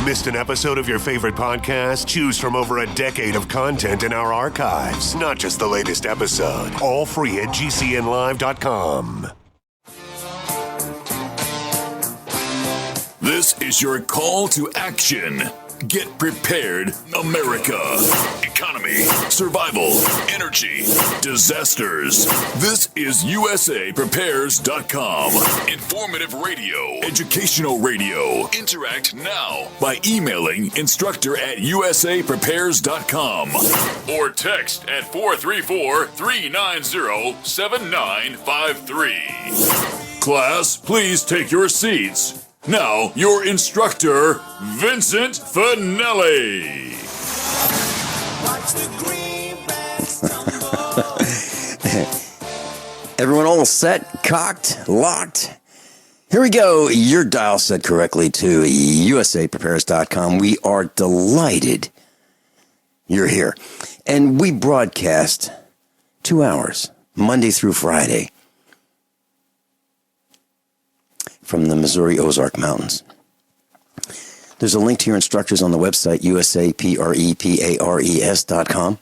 Missed an episode of your favorite podcast? Choose from over a decade of content in our archives, not just the latest episode. All free at GCNlive.com. This is your call to action. Get prepared, America. Economy, survival, energy, disasters. This is USAPrepares.com. Informative radio, educational radio. Interact now by emailing instructor@USAPrepares.com or text at 434-390-7953. Class, please take your seats. Now, your instructor, Vincent Finelli. Everyone all set, cocked, locked? Here we go. Your dial set correctly to USAPrepares.com. We are delighted you're here. And we broadcast 2 hours, Monday through Friday, from the Missouri Ozark Mountains. There's a link to your instructors on the website, USAPrepares.com.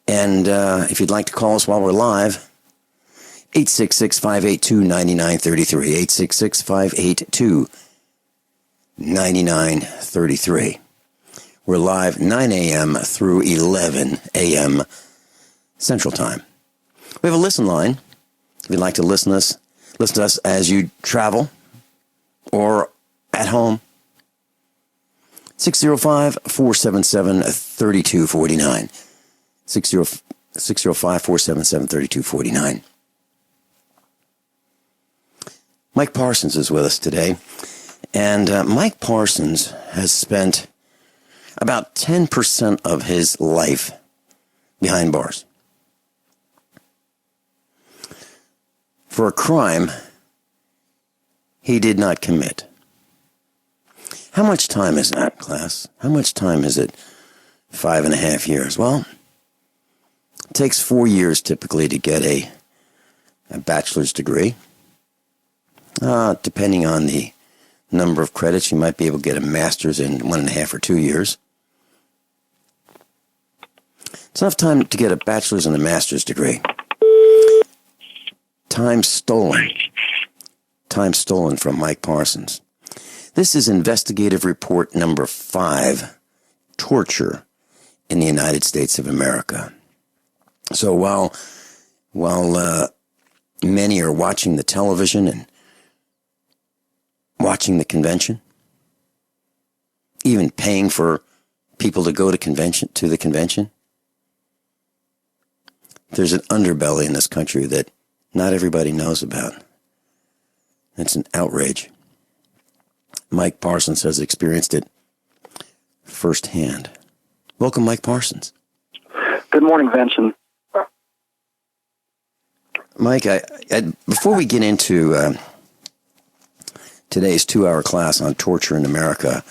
And if you'd like to call us while we're live, 866-582-9933, 866-582-9933. We're live 9 a.m. through 11 a.m. Central Time. We have a listen line. If you'd like to listen to us as you travel or at home. 605-477-3249. 605-477-3249. Mike Parsons is with us today. And Mike Parsons has spent about 10% of his life behind bars for a crime he did not commit. How much time is that, class? How much time is it? 5.5 years. Well, it takes 4 years typically to get a bachelor's degree. Depending on the number of credits, you might be able to get a master's in 1.5 or 2 years. It's enough time to get a bachelor's and a master's degree. Time stolen. Time stolen from Mike Parsons. This is investigative report number 5, torture in the United States of America. So while many are watching the television and watching the convention, even paying for people to go to the convention, there's an underbelly in this country that not everybody knows about. It's an outrage. Mike Parsons has experienced it firsthand. Welcome, Mike Parsons. Good morning, Vincent. Mike, before we get into today's 2-hour class on torture in America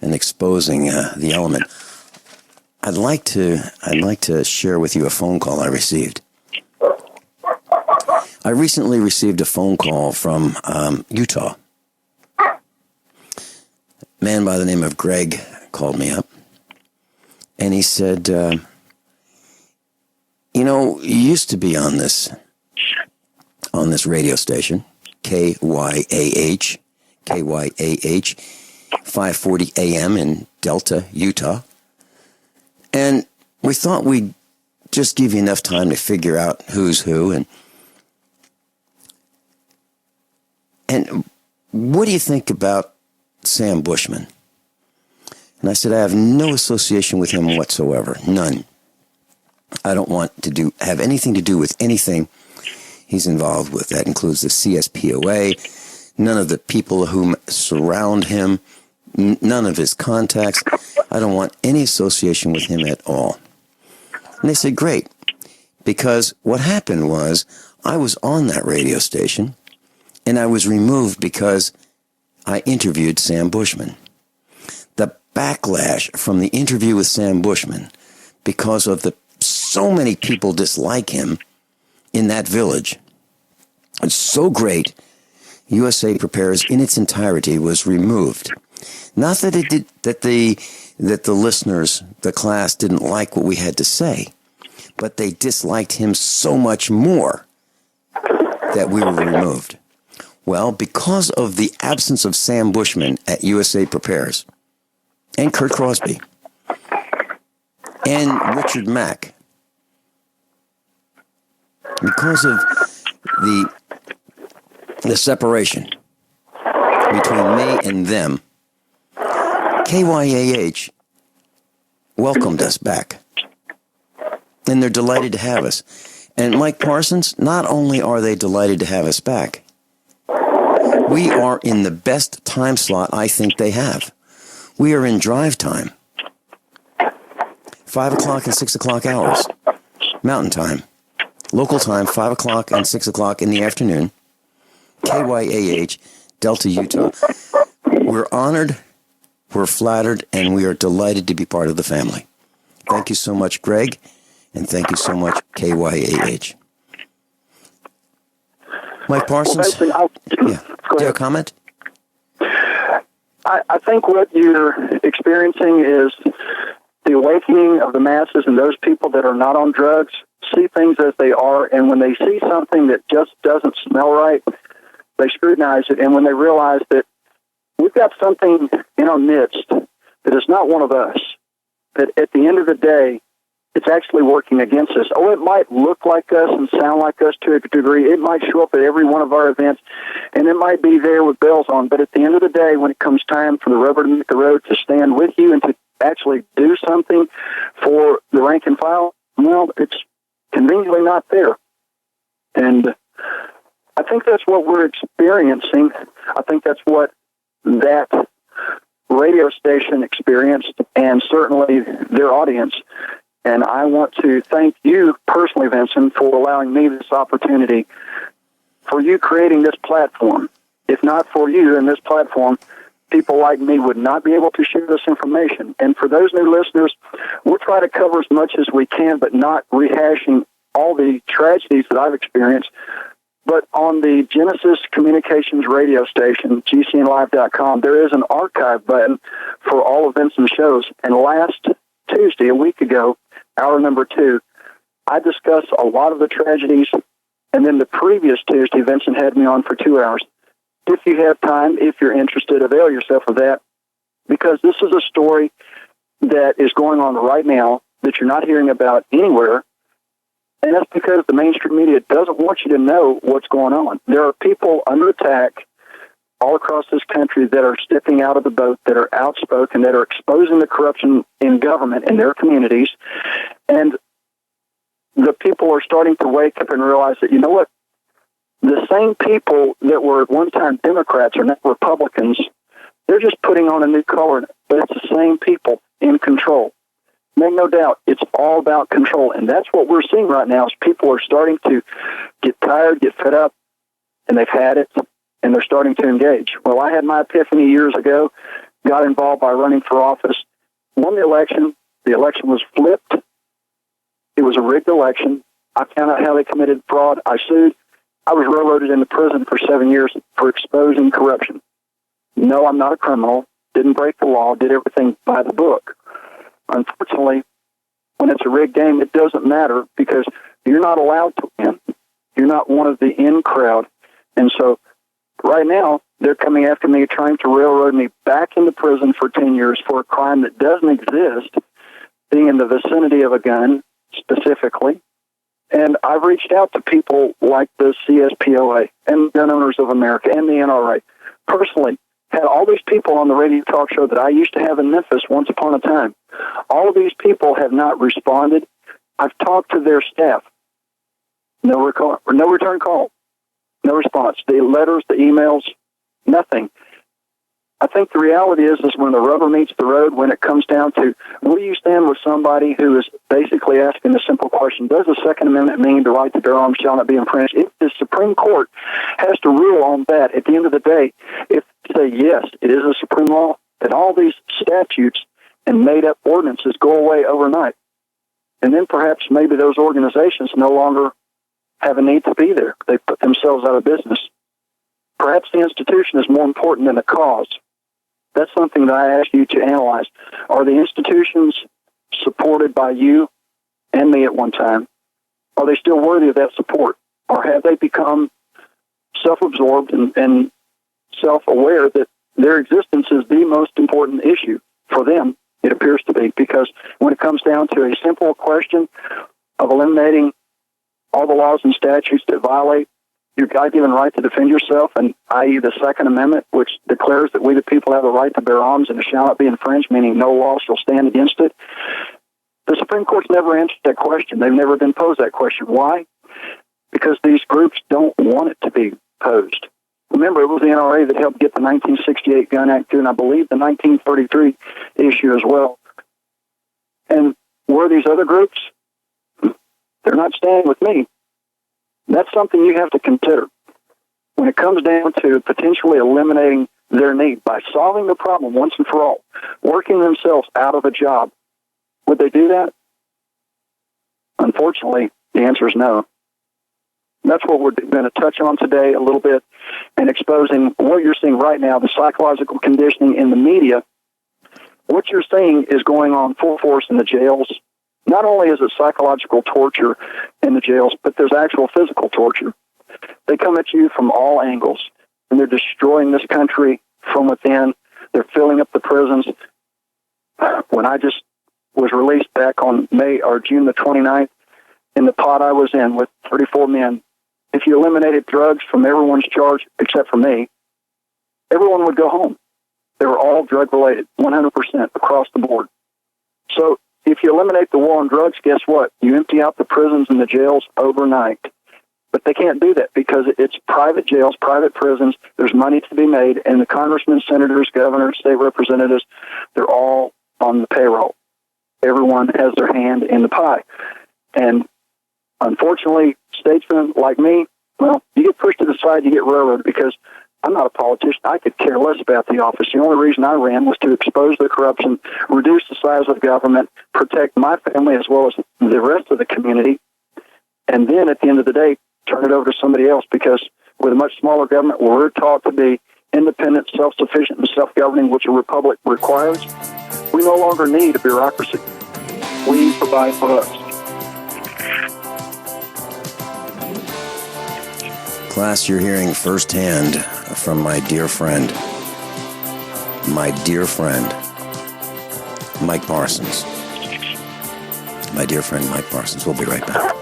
and exposing the element, I'd like to share with you a phone call I received. I recently received a phone call from Utah. A man by the name of Greg called me up, and he said, you used to be on this radio station, KYAH, 540 AM in Delta, Utah. And we thought we'd just give you enough time to figure out who's who. And what do you think about Sam Bushman? And I said, I have no association with him whatsoever. None. I don't want to have anything to do with anything he's involved with. That includes the CSPOA, none of the people who surround him, none of his contacts. I don't want any association with him at all. And they said, great. Because what happened was I was on that radio station and I was removed because I interviewed Sam Bushman. The backlash from the interview with Sam Bushman, because of so many people dislike him in that village, it's so great. USA Prepares in its entirety was removed. Not that it did, that the listeners, the class, didn't like what we had to say, but they disliked him so much more that we were removed. Well, because of the absence of Sam Bushman at USA Prepares, and Kurt Crosby, and Richard Mack, because of the separation between me and them, KYAH welcomed us back. And they're delighted to have us. And Mike Parsons, not only are they delighted to have us back, we are in the best time slot I think they have. We are in drive time. 5 o'clock and 6 o'clock hours. Mountain time. Local time, 5 o'clock and 6 o'clock in the afternoon. KYAH, Delta, Utah. We're honored, we're flattered, and we are delighted to be part of the family. Thank you so much, Greg, and thank you so much, KYAH. Mike Parsons? Well, Do you have a comment? I think what you're experiencing is the awakening of the masses, and those people that are not on drugs see things as they are, and when they see something that just doesn't smell right, they scrutinize it, and when they realize that we've got something in our midst that is not one of us, that at the end of the day, it's actually working against us. Oh, it might look like us and sound like us to a degree. It might show up at every one of our events, and it might be there with bells on. But at the end of the day, when it comes time for the rubber to meet the road, to stand with you and to actually do something for the rank and file, well, it's conveniently not there. And I think that's what we're experiencing. I think that's what that radio station experienced, and certainly their audience. And I want to thank you personally, Vincent, for allowing me this opportunity, for you creating this platform. If not for you and this platform, people like me would not be able to share this information. And for those new listeners, we'll try to cover as much as we can, but not rehashing all the tragedies that I've experienced. But on the Genesis Communications radio station, GCNlive.com, there is an archive button for all of Vincent's shows. And last Tuesday, a week ago, hour number 2, I discussed a lot of the tragedies. And then the previous Tuesday, Vincent had me on for 2 hours. If you have time, if you're interested, avail yourself of that, because this is a story that is going on right now that you're not hearing about anywhere. And that's because the mainstream media doesn't want you to know what's going on. There are people under attack all across this country that are stepping out of the boat, that are outspoken, that are exposing the corruption in government in their communities. And the people are starting to wake up and realize that, you know what, the same people that were at one time Democrats are now Republicans. They're just putting on a new color, but it's the same people in control. Make no doubt, it's all about control. And that's what we're seeing right now is people are starting to get tired, get fed up, and they've had it, and they're starting to engage. Well, I had my epiphany years ago, got involved by running for office, won the election. The election was flipped. It was a rigged election. I found out how they committed fraud. I sued. I was railroaded into prison for 7 years for exposing corruption. No, I'm not a criminal. Didn't break the law. Did everything by the book. Unfortunately, when it's a rigged game, it doesn't matter because you're not allowed to win. You're not one of the in crowd. And so right now, they're coming after me, trying to railroad me back into prison for 10 years for a crime that doesn't exist, being in the vicinity of a gun specifically. And I've reached out to people like the CSPOA and Gun Owners of America and the NRA. Personally, had all these people on the radio talk show that I used to have in Memphis once upon a time. All of these people have not responded. I've talked to their staff. No return call. No response. The letters, the emails, nothing. I think the reality is when the rubber meets the road, when it comes down to, where do you stand with somebody who is basically asking the simple question, does the Second Amendment mean the right to bear arms shall not be infringed? If the Supreme Court has to rule on that, at the end of the day, if they say yes, it is a supreme law, then all these statutes and made-up ordinances go away overnight. And then perhaps maybe those organizations no longer have a need to be there. They put themselves out of business. Perhaps the institution is more important than the cause. That's something that I ask you to analyze. Are the institutions supported by you and me at one time? Are they still worthy of that support? Or have they become self-absorbed and self-aware that their existence is the most important issue for them? It appears to be, because when it comes down to a simple question of eliminating all the laws and statutes that violate your God-given right to defend yourself, and i.e. the Second Amendment, which declares that we the people have the right to bear arms and it shall not be infringed, meaning no law shall stand against it. The Supreme Court's never answered that question. They've never been posed that question. Why? Because these groups don't want it to be posed. Remember, it was the NRA that helped get the 1968 Gun Act through, and I believe the 1933 issue as well. And were these other groups? They're not standing with me. That's something you have to consider. When it comes down to potentially eliminating their need by solving the problem once and for all, working themselves out of a job, would they do that? Unfortunately, the answer is no. That's what we're going to touch on today a little bit, and exposing what you're seeing right now, the psychological conditioning in the media. What you're seeing is going on full force in the jails. Not only is it psychological torture in the jails, but there's actual physical torture. They come at you from all angles, and they're destroying this country from within. They're filling up the prisons. When I just was released back on June the 29th, in the pod I was in with 34 men, if you eliminated drugs from everyone's charge except for me, everyone would go home. They were all drug-related, 100% across the board. So if you eliminate the war on drugs, guess what? You empty out the prisons and the jails overnight. But they can't do that because it's private jails, private prisons. There's money to be made, and the congressmen, senators, governors, state representatives, they're all on the payroll. Everyone has their hand in the pie. And unfortunately, statesmen like me, well, you get pushed to the side, you get railroaded, because I'm not a politician. I could care less about the office. The only reason I ran was to expose the corruption, reduce the size of government, protect my family as well as the rest of the community, and then at the end of the day, turn it over to somebody else, because with a much smaller government where we're taught to be independent, self-sufficient, and self-governing, which a republic requires, we no longer need a bureaucracy. We provide for us. Class, you're hearing firsthand from my dear friend, Mike Parsons. My dear friend, Mike Parsons. We'll be right back.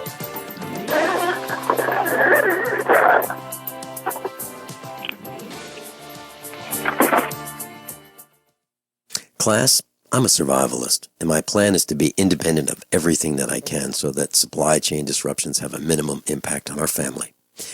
Class, I'm a survivalist, and my plan is to be independent of everything that I can so that supply chain disruptions have a minimum impact on our family.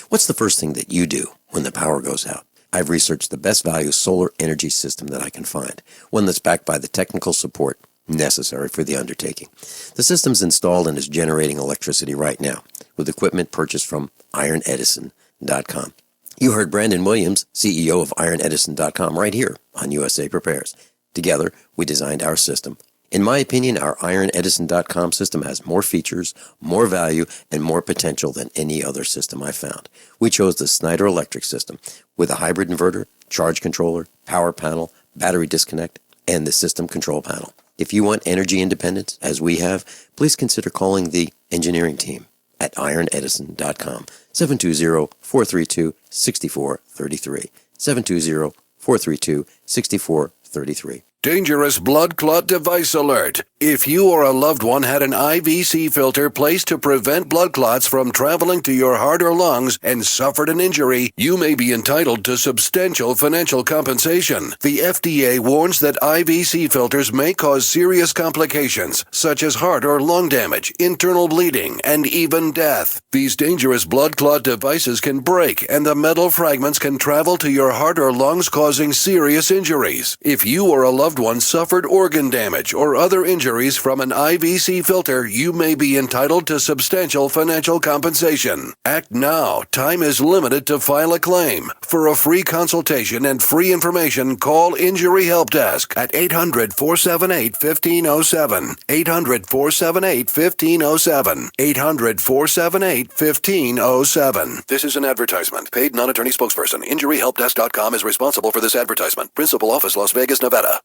What's the first thing that you do when the power goes out? I've researched the best value solar energy system that I can find, one that's backed by the technical support necessary for the undertaking. The system's installed and is generating electricity right now with equipment purchased from IronEdison.com. You heard Brandon Williams, CEO of IronEdison.com, right here on USA Prepares. Together, we designed our system. In my opinion, our IronEdison.com system has more features, more value, and more potential than any other system I found. We chose the Snyder Electric system with a hybrid inverter, charge controller, power panel, battery disconnect, and the system control panel. If you want energy independence, as we have, please consider calling the engineering team at IronEdison.com, 720-432-6433, 720-432-6433. Dangerous blood clot device alert. If you or a loved one had an IVC filter placed to prevent blood clots from traveling to your heart or lungs and suffered an injury, you may be entitled to substantial financial compensation. The FDA warns that IVC filters may cause serious complications, such as heart or lung damage, internal bleeding, and even death. These dangerous blood clot devices can break, and the metal fragments can travel to your heart or lungs, causing serious injuries. If you or a loved loved one suffered organ damage or other injuries from an IVC filter, you may be entitled to substantial financial compensation. Act now. Time is limited to file a claim. For a free consultation and free information, call Injury Help Desk at 800-478-1507. 800-478-1507. 800-478-1507. This is an advertisement. Paid non-attorney spokesperson. InjuryHelpDesk.com is responsible for this advertisement. Principal office, Las Vegas, Nevada.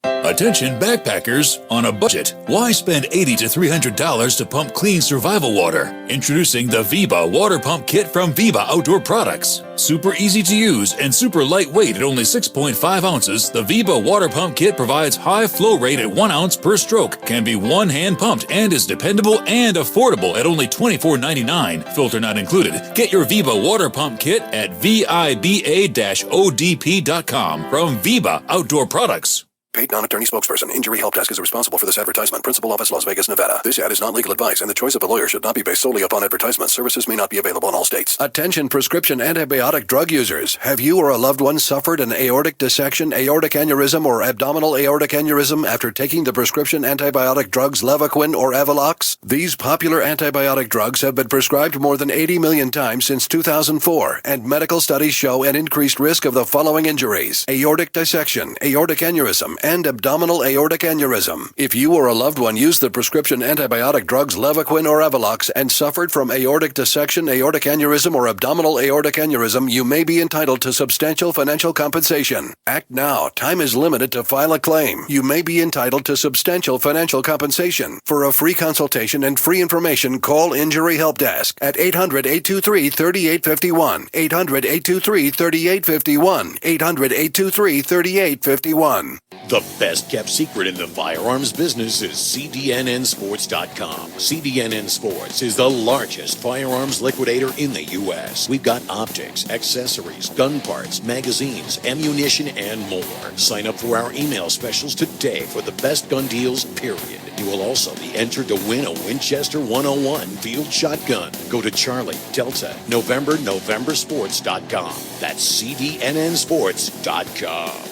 Attention backpackers on a budget. Why spend $80 to $300 to pump clean survival water? Introducing the Viva Water Pump Kit from Viva Outdoor Products. Super easy to use and super lightweight at only 6.5 ounces, the Viva Water Pump Kit provides high flow rate at 1 ounce per stroke, can be one-hand pumped, and is dependable and affordable at only $24.99, filter not included. Get your Viva Water Pump Kit at VIBA-ODP.com from Viva Outdoor Products. Paid non-attorney spokesperson. Injury Help Desk is responsible for this advertisement. Principal office, Las Vegas, Nevada. This ad is not legal advice, and the choice of a lawyer should not be based solely upon advertisement. Services may not be available in all states. Attention prescription antibiotic drug users. Have you or a loved one suffered an aortic dissection, aortic aneurysm, or abdominal aortic aneurysm after taking the prescription antibiotic drugs Levaquin or Avelox? These popular antibiotic drugs have been prescribed more than 80 million times since 2004, and medical studies show an increased risk of the following injuries: aortic dissection, aortic aneurysm, and abdominal aortic aneurysm. If you or a loved one used the prescription antibiotic drugs Levaquin or Avelox and suffered from aortic dissection, aortic aneurysm, or abdominal aortic aneurysm, you may be entitled to substantial financial compensation. Act now. Time is limited to file a claim. You may be entitled to substantial financial compensation. For a free consultation and free information, call Injury Help Desk at 800-823-3851. 800-823-3851. 800-823-3851. The best kept secret in the firearms business is CDNNsports.com. CDNN Sports is the largest firearms liquidator in the U.S. We've got optics, accessories, gun parts, magazines, ammunition, and more. Sign up for our email specials today for the best gun deals, period. You will also be entered to win a Winchester 101 field shotgun. Go to Charlie, Delta, Novembersports.com. That's CDNNsports.com.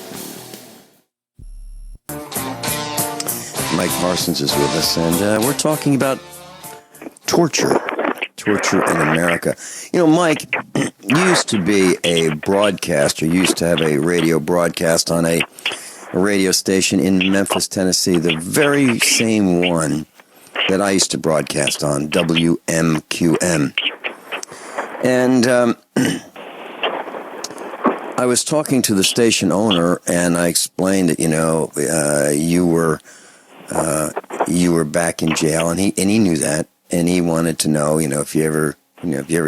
Mike Parsons is with us, and we're talking about torture in America. You know, Mike, you used to be a broadcaster. You used to have a radio broadcast on a radio station in Memphis, Tennessee, the very same one that I used to broadcast on, WMQM. And I was talking to the station owner, and I explained that, you were back in jail, and he knew that, and he wanted to know, if you ever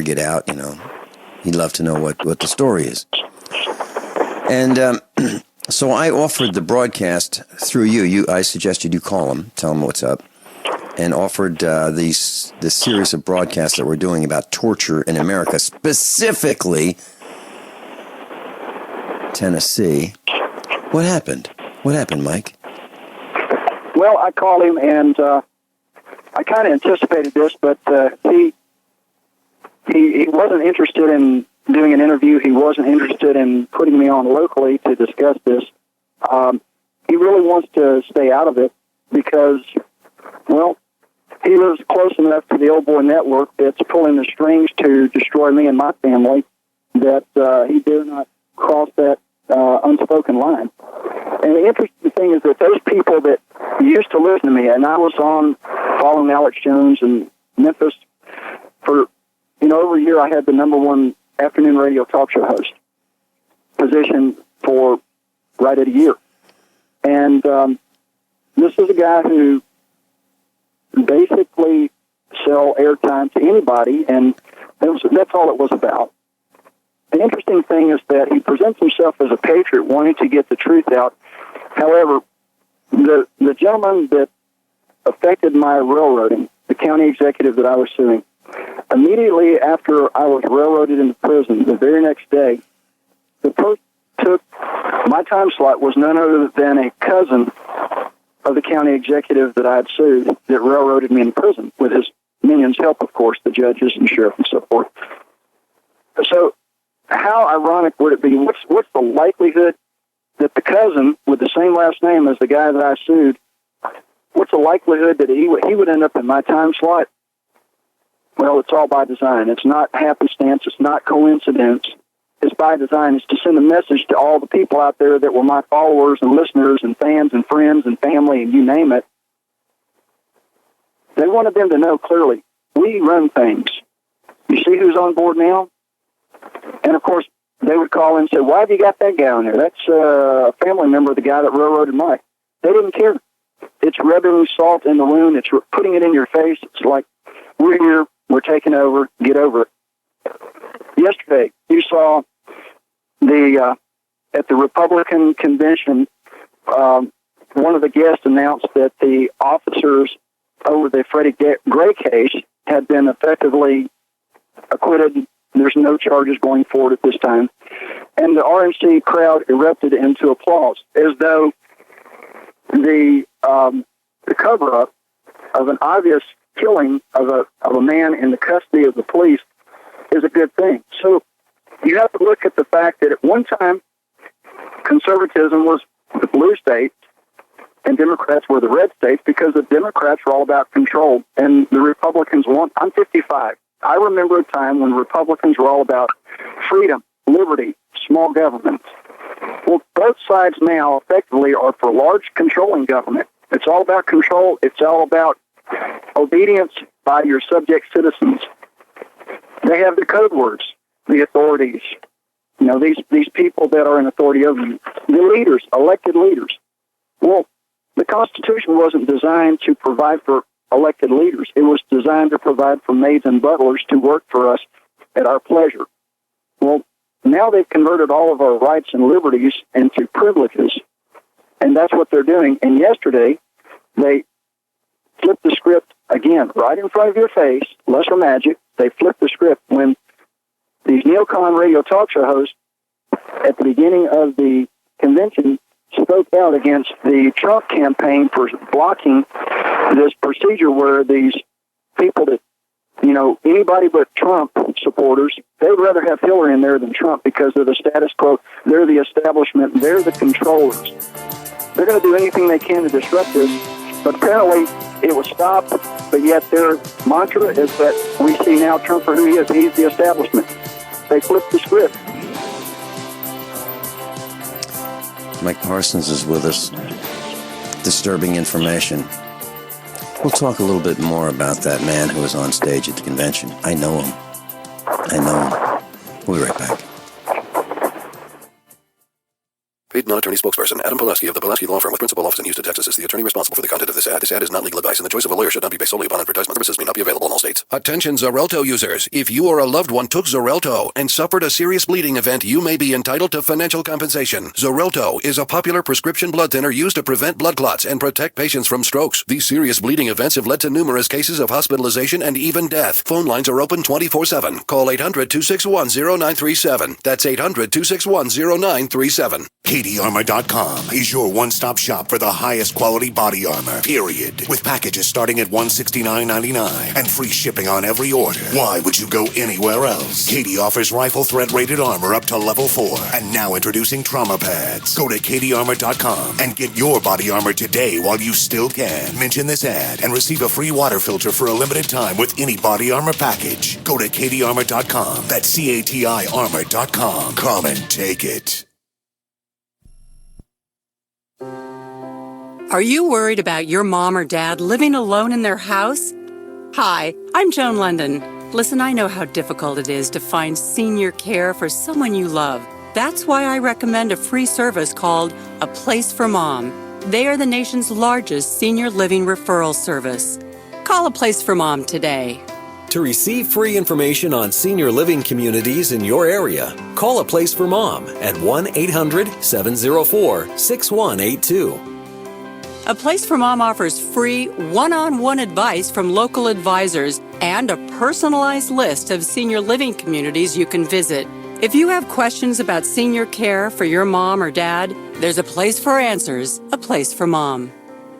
get out, he'd love to know what the story is. And so I offered the broadcast through you. I suggested you call him, tell him what's up, and offered this series of broadcasts that we're doing about torture in America, specifically Tennessee. What happened? What happened, Mike? Well, I called him, and I kind of anticipated this, but he wasn't interested in doing an interview. He wasn't interested in putting me on locally to discuss this. He really wants to stay out of it because, well, he lives close enough to the Old Boy Network that's pulling the strings to destroy me and my family that he dare not cross that unspoken line. And the interesting thing is that those people that used to listen to me, and I was on following Alex Jones in Memphis for, over a year. I had the #1 afternoon radio talk show host position for right at a year. And this is a guy who basically sell airtime to anybody, and that's all it was about. The interesting thing is that he presents himself as a patriot wanting to get the truth out. However, the gentleman that affected my railroading, the county executive that I was suing, immediately after I was railroaded into prison, the very next day, the person who took my time slot was none other than a cousin of the county executive that I had sued that railroaded me in prison, with his minions' help, of course, the judges and sheriff and so forth. So how ironic would it be? What's the likelihood that the cousin with the same last name as the guy that I sued, what's the likelihood that he would end up in my time slot? Well, it's all by design. It's not happenstance. It's not coincidence. It's by design. It's to send a message to all the people out there that were my followers and listeners and fans and friends and family and you name it. They wanted them to know clearly, we run things. You see who's on board now? And, of course, they would call in and say, why have you got that guy on there? That's a family member of the guy that railroaded Mike. They didn't care. It's rubbing salt in the wound. It's putting it in your face. It's like, we're here. We're taking over. Get over it. Yesterday, you saw at the Republican convention, one of the guests announced that the officers over the Freddie Gray case had been effectively acquitted. There's no charges going forward at this time. And the RNC crowd erupted into applause, as though the cover-up of an obvious killing of a man in the custody of the police is a good thing. So you have to look at the fact that at one time, conservatism was the blue states and Democrats were the red states, because the Democrats were all about control and the Republicans I'm 55. I remember a time when Republicans were all about freedom, liberty, small government. Well, both sides now effectively are for large controlling government. It's all about control. It's all about obedience by your subject citizens. They have the code words, the authorities, these people that are in authority over you, the leaders, elected leaders. Well, the Constitution wasn't designed to provide for elected leaders. It was designed to provide for maids and butlers to work for us at our pleasure. Well, now they've converted all of our rights and liberties into privileges, and that's what they're doing. And yesterday, they flipped the script again, right in front of your face, lesser magic. They flipped the script when these neocon radio talk show hosts at the beginning of the convention spoke out against the Trump campaign for blocking this procedure where these people that, anybody but Trump supporters, they would rather have Hillary in there than Trump because they're the status quo, they're the establishment, they're the controllers. They're going to do anything they can to disrupt this, but apparently it was stopped, but yet their mantra is that we see now Trump for who he is. He's the establishment. They flipped the script. Mike Parsons is with us. Disturbing information. We'll talk a little bit more about that man who was on stage at the convention. I know him. We'll be right back. Paid non-attorney spokesperson Adam Pileski of the Pileski Law Firm with principal office in Houston, Texas is the attorney responsible for the content of this ad. This ad is not legal advice, and the choice of a lawyer should not be based solely upon advertisement. Services may not be available in all states. Attention Xarelto users. If you or a loved one took Xarelto and suffered a serious bleeding event, you may be entitled to financial compensation. Xarelto is a popular prescription blood thinner used to prevent blood clots and protect patients from strokes. These serious bleeding events have led to numerous cases of hospitalization and even death. Phone lines are open 24/7. Call 800-261-0937. That's 800-261-0937. KDArmor.com is your one-stop shop for the highest quality body armor, period. With packages starting at $169.99 and free shipping on every order. Why would you go anywhere else? KD offers rifle threat rated armor up to level 4. And now introducing trauma pads. Go to KDArmor.com and get your body armor today while you still can. Mention this ad and receive a free water filter for a limited time with any body armor package. Go to KDArmor.com. That's CATI armor.com. Come and take it. Are you worried about your mom or dad living alone in their house? Hi, I'm Joan London. Listen, I know how difficult it is to find senior care for someone you love. That's why I recommend a free service called A Place for Mom. They are the nation's largest senior living referral service. Call A Place for Mom today. To receive free information on senior living communities in your area, call A Place for Mom at 1-800-704-6182. A Place for Mom offers free one-on-one advice from local advisors and a personalized list of senior living communities you can visit. If you have questions about senior care for your mom or dad, there's a place for answers, A Place for Mom.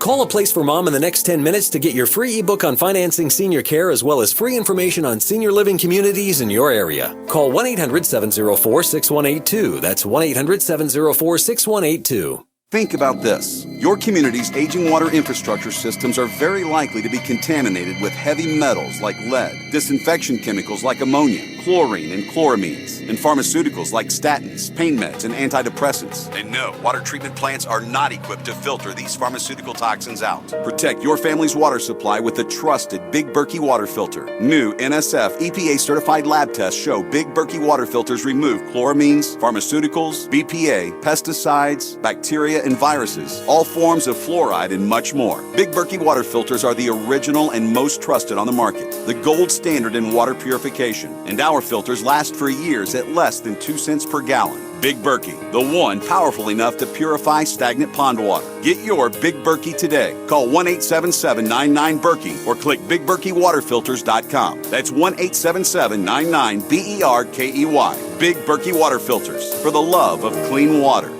Call A Place for Mom in the next 10 minutes to get your free ebook on financing senior care as well as free information on senior living communities in your area. Call 1-800-704-6182. That's 1-800-704-6182. Think about this. Your community's aging water infrastructure systems are very likely to be contaminated with heavy metals like lead, disinfection chemicals like ammonia, chlorine and chloramines, and pharmaceuticals like statins, pain meds, and antidepressants. And no, water treatment plants are not equipped to filter these pharmaceutical toxins out. Protect your family's water supply with the trusted Big Berkey water filter. New NSF EPA certified lab tests show Big Berkey water filters remove chloramines, pharmaceuticals, BPA, pesticides, bacteria, and viruses, all forms of fluoride, and much more. Big Berkey water filters are the original and most trusted on the market, the gold standard in water purification, and our filters last for years at less than 2 cents per gallon. Big Berkey, the one powerful enough to purify stagnant pond water. Get your Big Berkey today. Call 1-877-99-BERKEY or click BigBerkeyWaterFilters.com. That's 1-877-99-BERKEY. Big Berkey Water Filters, for the love of clean water.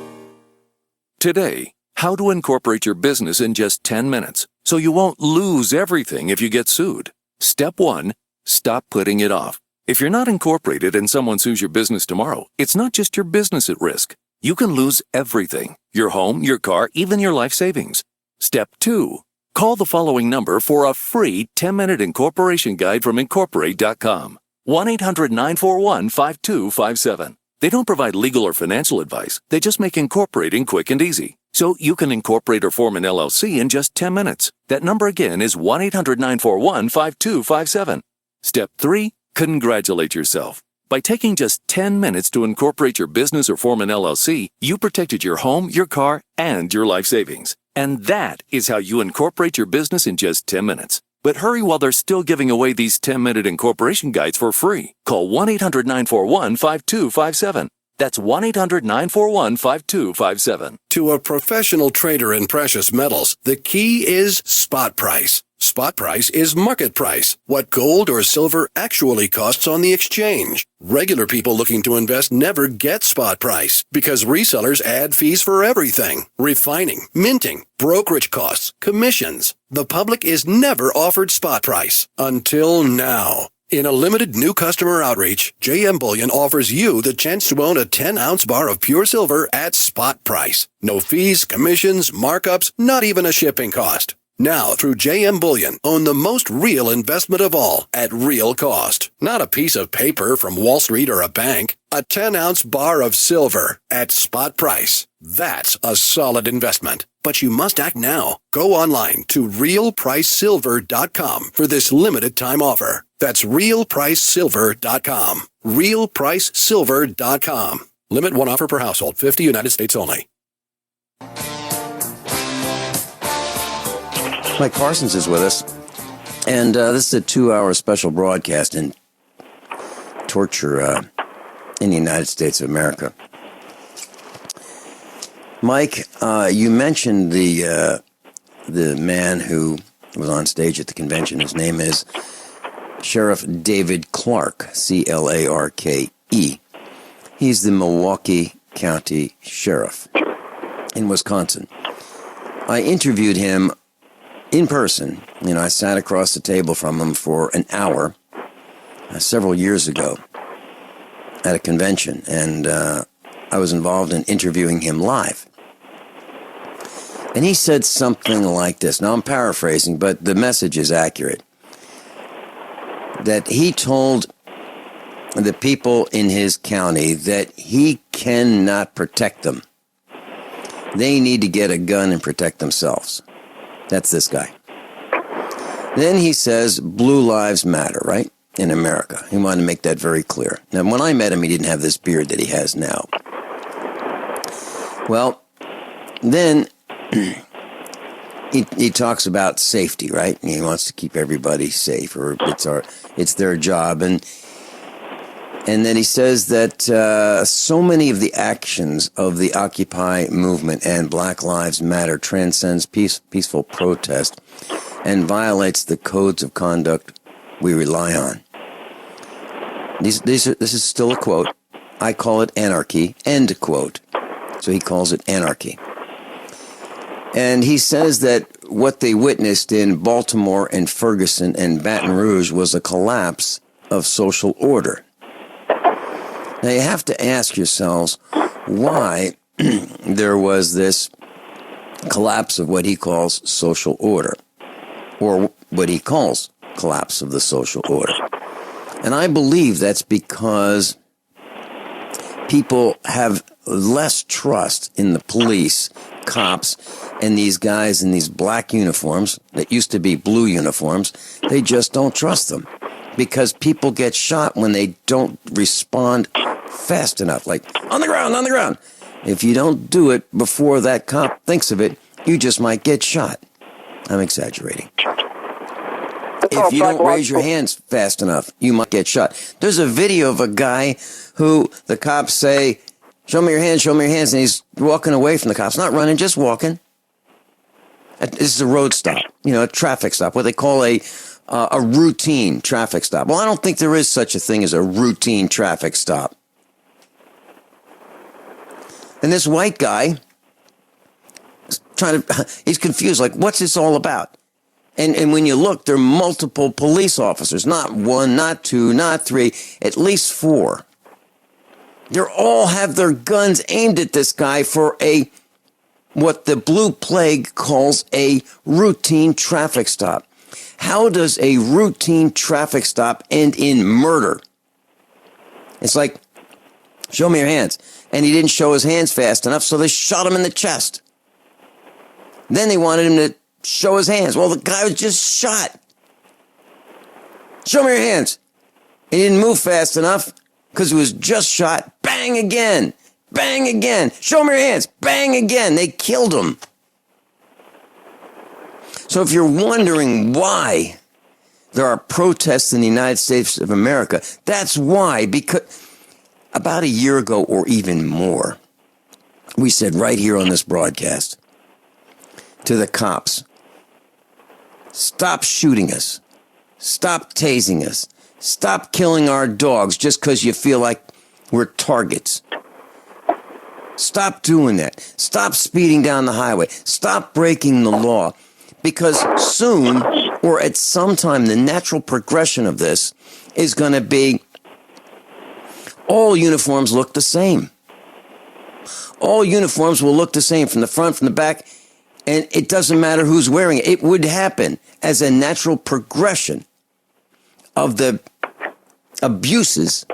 Today, how to incorporate your business in just 10 minutes so you won't lose everything if you get sued. Step 1, stop putting it off. If you're not incorporated and someone sues your business tomorrow, it's not just your business at risk. You can lose everything: your home, your car, even your life savings. Step 2, call the following number for a free 10-minute incorporation guide from Incorporate.com. 1-800-941-5257. They don't provide legal or financial advice. They just make incorporating quick and easy. So you can incorporate or form an LLC in just 10 minutes. That number again is 1-800-941-5257. Step 3, congratulate yourself. By taking just 10 minutes to incorporate your business or form an LLC, you protected your home, your car, and your life savings. And that is how you incorporate your business in just 10 minutes. But hurry while they're still giving away these 10-minute incorporation guides for free. Call 1-800-941-5257. That's 1-800-941-5257. To a professional trader in precious metals, the key is spot price. Spot price is market price, what gold or silver actually costs on the exchange. Regular people looking to invest never get spot price because resellers add fees for everything: refining, minting, brokerage costs, commissions. The public is never offered spot price until now. In a limited new customer outreach, JM Bullion offers you the chance to own a 10-ounce bar of pure silver at spot price. No fees, commissions, markups, not even a shipping cost. Now, through JM Bullion, own the most real investment of all at real cost. Not a piece of paper from Wall Street or a bank. A 10-ounce bar of silver at spot price. That's a solid investment. But you must act now. Go online to realpricesilver.com for this limited time offer. That's realpricesilver.com. realpricesilver.com. Limit 1 offer per household. 50 United States only. Mike Parsons is with us, and this is a 2-hour special broadcast in torture in the United States of America. Mike, you mentioned the man who was on stage at the convention. His name is Sheriff David Clarke, C-L-A-R-K-E. He's the Milwaukee County Sheriff in Wisconsin. I interviewed him in person. You know, I sat across the table from him for an hour several years ago at a convention, and I was involved in interviewing him live. And he said something like this. Now, I'm paraphrasing, but the message is accurate. That he told the people in his county that he cannot protect them. They need to get a gun and protect themselves. That's this guy. Then he says blue lives matter, right? In America. He wanted to make that very clear. Now, when I met him, he didn't have this beard that he has now. Well, then he talks about safety, right? He wants to keep everybody safe, or it's their job. And then he says that so many of the actions of the Occupy movement and Black Lives Matter transcends peaceful protest and violates the codes of conduct we rely on. This is still a quote. I call it anarchy, end quote. So he calls it anarchy. And he says that what they witnessed in Baltimore and Ferguson and Baton Rouge was a collapse of social order. Now you have to ask yourselves why there was this collapse of what he calls social order, or what he calls collapse of the social order. And I believe that's because people have less trust in the police, cops, and these guys in these black uniforms that used to be blue uniforms. They just don't trust them because people get shot when they don't respond fast enough. Like, on the ground, on the ground. If you don't do it before that cop thinks of it, you just might get shot. I'm exaggerating. If you don't raise your hands fast enough, you might get shot. There's a video of a guy who the cops say, show me your hands, and he's walking away from the cops. Not running, just walking. This is a road stop, a traffic stop, what they call a routine traffic stop. Well, I don't think there is such a thing as a routine traffic stop. And this white guy he's confused, like, what's this all about? And when you look, there are multiple police officers, not one, not two, not three, at least four. They all have their guns aimed at this guy for what the Blue Plague calls a routine traffic stop. How does a routine traffic stop end in murder? It's like, show me your hands. And he didn't show his hands fast enough, so they shot him in the chest. Then they wanted him to show his hands. Well, the guy was just shot. Show me your hands. He didn't move fast enough because he was just shot. Bang again. Bang again. Show me your hands. Bang again. They killed him. So if you're wondering why there are protests in the United States of America, that's why. Because about a year ago or even more, we said right here on this broadcast to the cops, stop shooting us. Stop tasing us. Stop killing our dogs just because you feel like we're targets. Stop doing that. Stop speeding down the highway. Stop breaking the law. Because soon, or at some time, the natural progression of this is going to be all uniforms look the same. All uniforms will look the same from the front, from the back, and it doesn't matter who's wearing it. It would happen as a natural progression of the abuses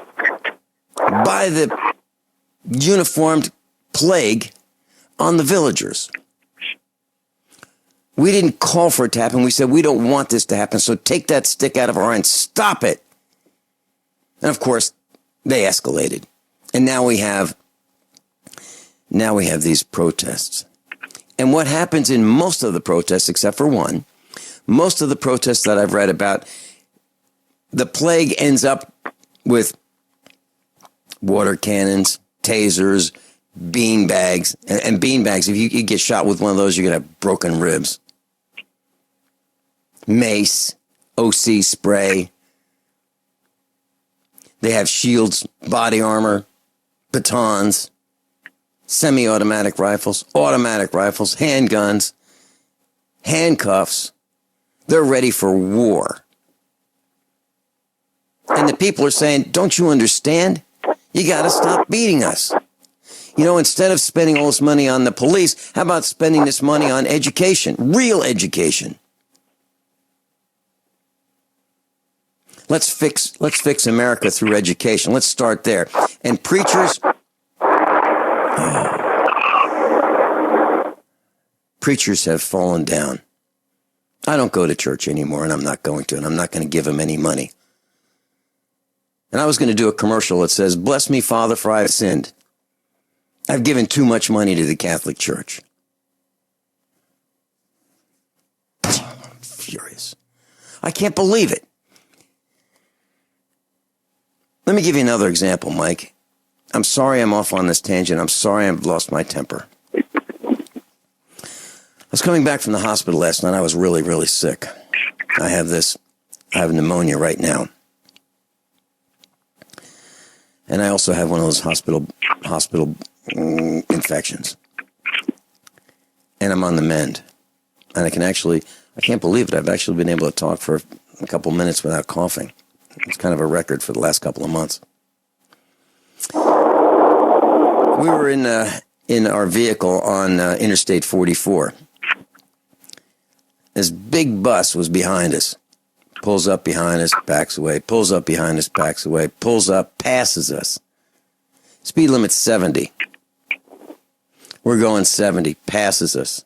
by the uniformed plague on the villagers. We didn't call for it to happen. We said, we don't want this to happen, so take that stick out of our hand. Stop it. And of course, they escalated. And now we have these protests. And what happens in most of the protests, except for one, most of the protests that I've read about, the plague ends up with water cannons, tasers, bean bags. And bean bags, if you get shot with one of those, you're going to have broken ribs. Mace, OC spray. They have shields, body armor, batons, semi-automatic rifles, automatic rifles, handguns, handcuffs. They're ready for war. And the people are saying, don't you understand? You got to stop beating us. Instead of spending all this money on the police, how about spending this money on education, real education? Let's fix America through education. Let's start there. And preachers, preachers have fallen down. I don't go to church anymore, and I'm not going to, and I'm not going to give them any money. And I was going to do a commercial that says, bless me, Father, for I have sinned. I've given too much money to the Catholic Church. I'm furious. I can't believe it. Let me give you another example, Mike. I'm sorry I'm off on this tangent. I'm sorry I've lost my temper. I was coming back from the hospital last night. I was really, really sick. I have pneumonia right now. And I also have one of those hospital infections. And I'm on the mend. And I can't believe it. I've actually been able to talk for a couple minutes without coughing. It's kind of a record for the last couple of months. We were in our vehicle on Interstate 44. This big bus was behind us. Pulls up behind us, backs away. Pulls up behind us, backs away. Pulls up, passes us. Speed limit's 70. We're going 70, passes us.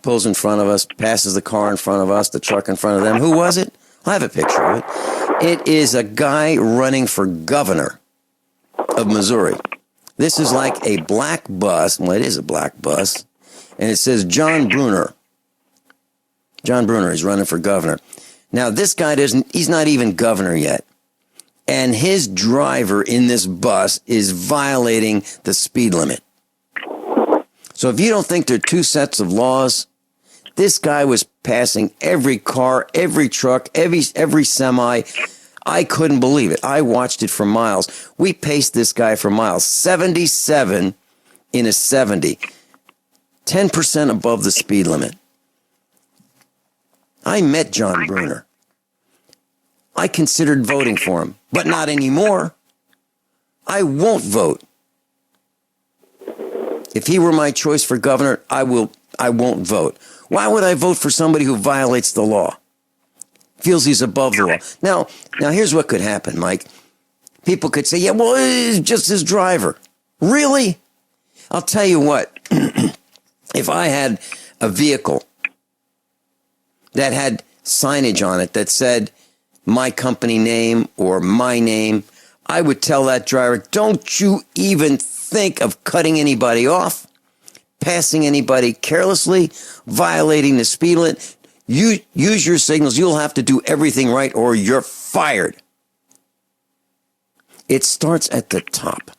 Pulls in front of us, passes the car in front of us, the truck in front of them. Who was it? I have a picture of it. It is a guy running for governor of Missouri. This is like a black bus. Well, it is a black bus. And it says John Brunner. John Brunner is running for governor. Now, this guy he's not even governor yet. And his driver in this bus is violating the speed limit. So if you don't think there are two sets of laws, this guy was passing every car, every truck, every semi. I couldn't believe it. I watched it for miles. We paced this guy for miles. 77 in a 70. 10% above the speed limit. I met John Brunner. I considered voting for him, but not anymore. I won't vote. If he were my choice for governor, I won't vote. Why would I vote for somebody who violates the law? Feels he's above the law. Now here's what could happen, Mike. People could say, yeah, well, it's just his driver. Really? I'll tell you what. If I had a vehicle that had signage on it that said my company name or my name, I would tell that driver, don't you even think of cutting anybody off, passing anybody carelessly, violating the speed limit. You use your signals. You'll have to do everything right or you're fired. It starts at the top.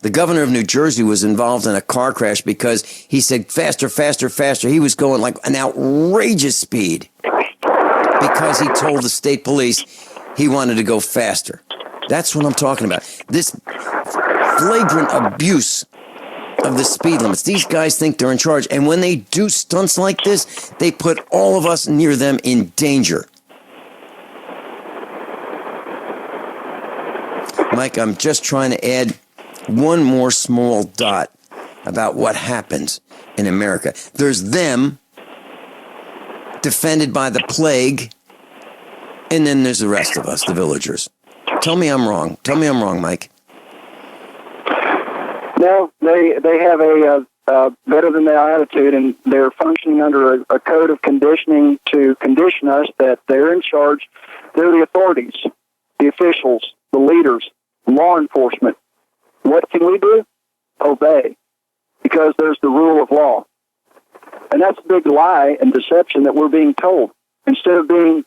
The governor of New Jersey was involved in a car crash because he said faster, faster, faster. He was going like an outrageous speed because he told the state police he wanted to go faster. That's what I'm talking about. This flagrant abuse of the speed limits. These guys think they're in charge. And when they do stunts like this, they put all of us near them in danger. Mike, I'm just trying to add one more small dot about what happens in America. There's them defended by the plague, and then there's the rest of us, the villagers. Tell me I'm wrong. Tell me I'm wrong, Mike. No, they have a better than their attitude, and they're functioning under a code of conditioning to condition us that they're in charge. They're the authorities, the officials, the leaders, law enforcement. What can we do? Obey, because there's the rule of law. And that's a big lie and deception that we're being told. Instead of being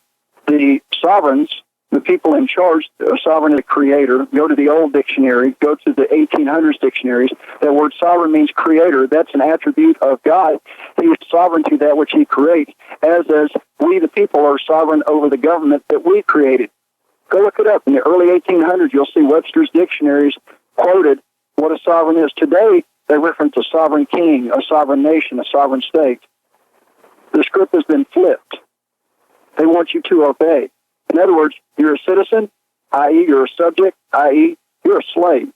the sovereigns, the people in charge, a sovereign is a creator. Go to the old dictionary, go to the 1800s dictionaries. That word sovereign means creator. That's an attribute of God. He is sovereign to that which he creates, as we, the people, are sovereign over the government that we created. Go look it up. In the early 1800s, you'll see Webster's dictionaries quoted what a sovereign is. Today, they reference a sovereign king, a sovereign nation, a sovereign state. The script has been flipped. They want you to obey. In other words, you're a citizen, i.e. you're a subject, i.e. you're a slave.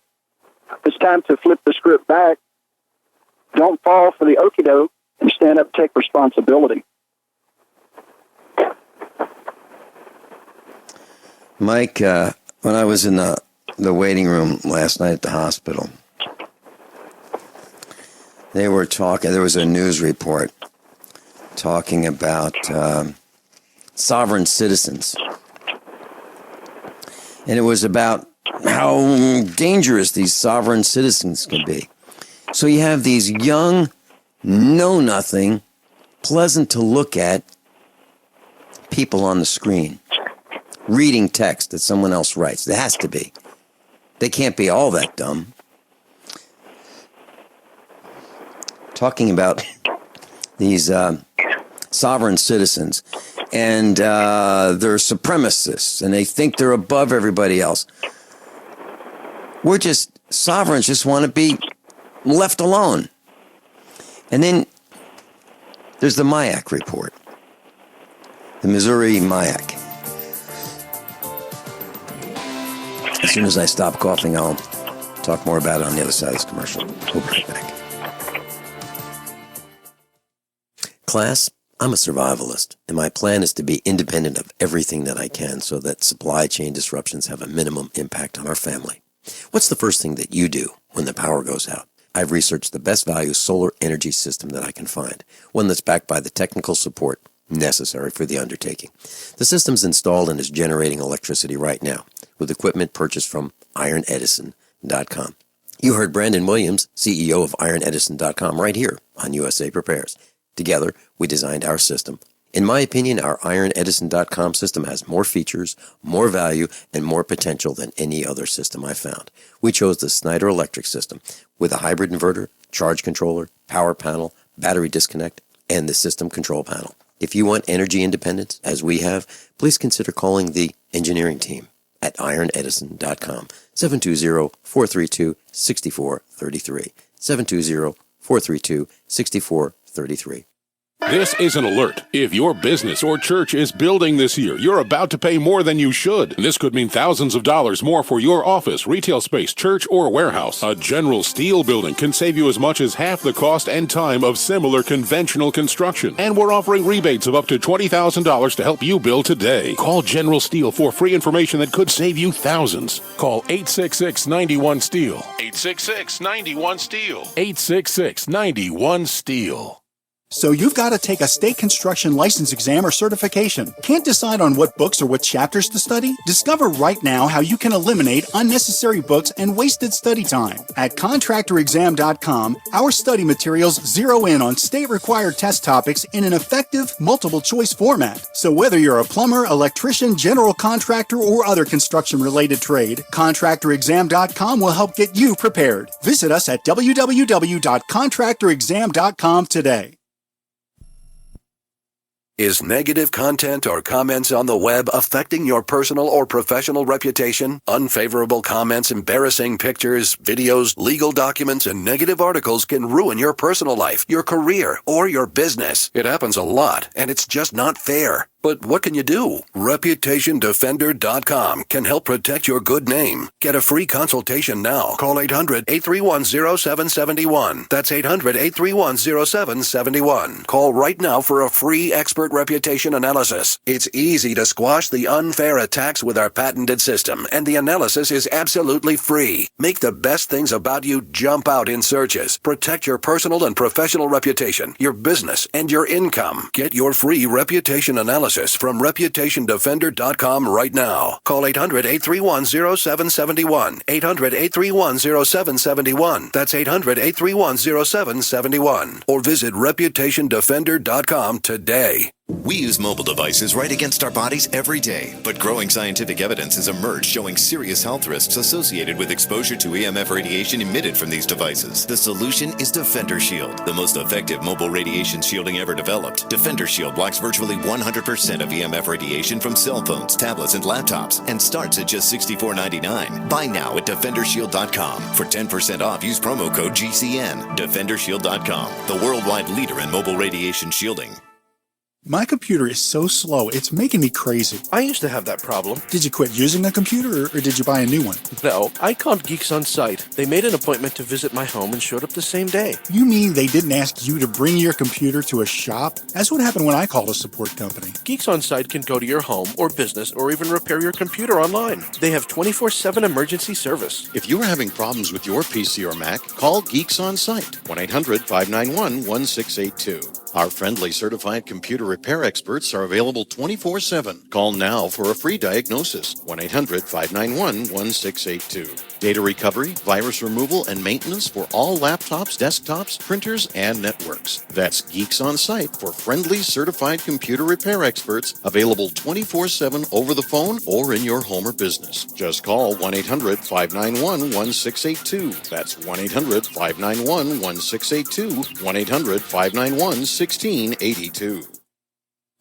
It's time to flip the script back. Don't fall for the okie doke and stand up and take responsibility. Mike, when I was in the waiting room last night at the hospital, they were talking, there was a news report talking about sovereign citizens. And it was about how dangerous these sovereign citizens can be. So you have these young, know-nothing, pleasant to look at people on the screen reading text that someone else writes. There has to be. They can't be all that dumb. Talking about these sovereign citizens, and they're supremacists, and they think they're above everybody else. Sovereigns just want to be left alone. And then There's the MIAC report, the Missouri MIAC. As soon as I stop coughing, I'll talk more about it on the other side of this commercial. We'll be right back. Class, I'm a survivalist, and my plan is to be independent of everything that I can so that supply chain disruptions have a minimum impact on our family. What's the first thing that you do when the power goes out? I've researched the best value solar energy system that I can find, one that's backed by the technical support necessary for the undertaking. The system's installed and is generating electricity right now with equipment purchased from IronEdison.com. You heard Brandon Williams, CEO of IronEdison.com, right here on USA Prepares. Together, we designed our system. In my opinion, our IronEdison.com system has more features, more value, and more potential than any other system I found. We chose the Snyder Electric system with a hybrid inverter, charge controller, power panel, battery disconnect, and the system control panel. If you want energy independence, as we have, please consider calling the engineering team at IronEdison.com, 720-432-6433, 720-432-6433. This is an alert. If your business or church is building this year, you're about to pay more than you should. This could mean thousands of dollars more for your office, retail space, church, or warehouse. A General Steel building can save you as much as half the cost and time of similar conventional construction. And we're offering rebates of up to $20,000 to help you build today. Call General Steel for free information that could save you thousands. Call 866-91-STEEL. 866-91-STEEL. 866-91-STEEL. So you've got to take a state construction license exam or certification. Can't decide on what books or what chapters to study? Discover right now how you can eliminate unnecessary books and wasted study time. At contractorexam.com, our study materials zero in on state-required test topics in an effective, multiple-choice format. So whether you're a plumber, electrician, general contractor, or other construction-related trade, contractorexam.com will help get you prepared. Visit us at www.contractorexam.com today. Is negative content or comments on the web affecting your personal or professional reputation? Unfavorable comments, embarrassing pictures, videos, legal documents, and negative articles can ruin your personal life, your career, or your business. It happens a lot, and it's just not fair. But what can you do? ReputationDefender.com can help protect your good name. Get a free consultation now. Call 800-831-0771. That's 800-831-0771. Call right now for a free expert reputation analysis. It's easy to squash the unfair attacks with our patented system, and the analysis is absolutely free. Make the best things about you jump out in searches. Protect your personal and professional reputation, your business, and your income. Get your free reputation analysis from ReputationDefender.com right now. Call 800-831-0771. 800-831-0771. That's 800-831-0771. Or visit ReputationDefender.com today. We use mobile devices right against our bodies every day, but growing scientific evidence has emerged showing serious health risks associated with exposure to EMF radiation emitted from these devices. The solution is Defender Shield, the most effective mobile radiation shielding ever developed. Defender Shield blocks virtually 100% of EMF radiation from cell phones, tablets, and laptops, and starts at just $64.99. Buy now at DefenderShield.com. For 10% off, use promo code GCN. DefenderShield.com, the worldwide leader in mobile radiation shielding. My computer is so slow, it's making me crazy. I used to have that problem. Did you quit using a computer, or did you buy a new one? No, I called Geeks On Site. They made an appointment to visit my home and showed up the same day. You mean they didn't ask you to bring your computer to a shop? That's what happened when I called a support company. Geeks On Site can go to your home or business or even repair your computer online. They have 24/7 emergency service. If you're having problems with your PC or Mac, call Geeks On Site, 1-800-591-1682. Our friendly certified computer repair experts are available 24/7. Call now for a free diagnosis, 1-800-591-1682. Data recovery, virus removal, and maintenance for all laptops, desktops, printers, and networks. That's Geeks On Site for friendly certified computer repair experts, available 24/7 over the phone or in your home or business. Just call 1-800-591-1682. That's 1-800-591-1682, 1-800-591-1682. 1682.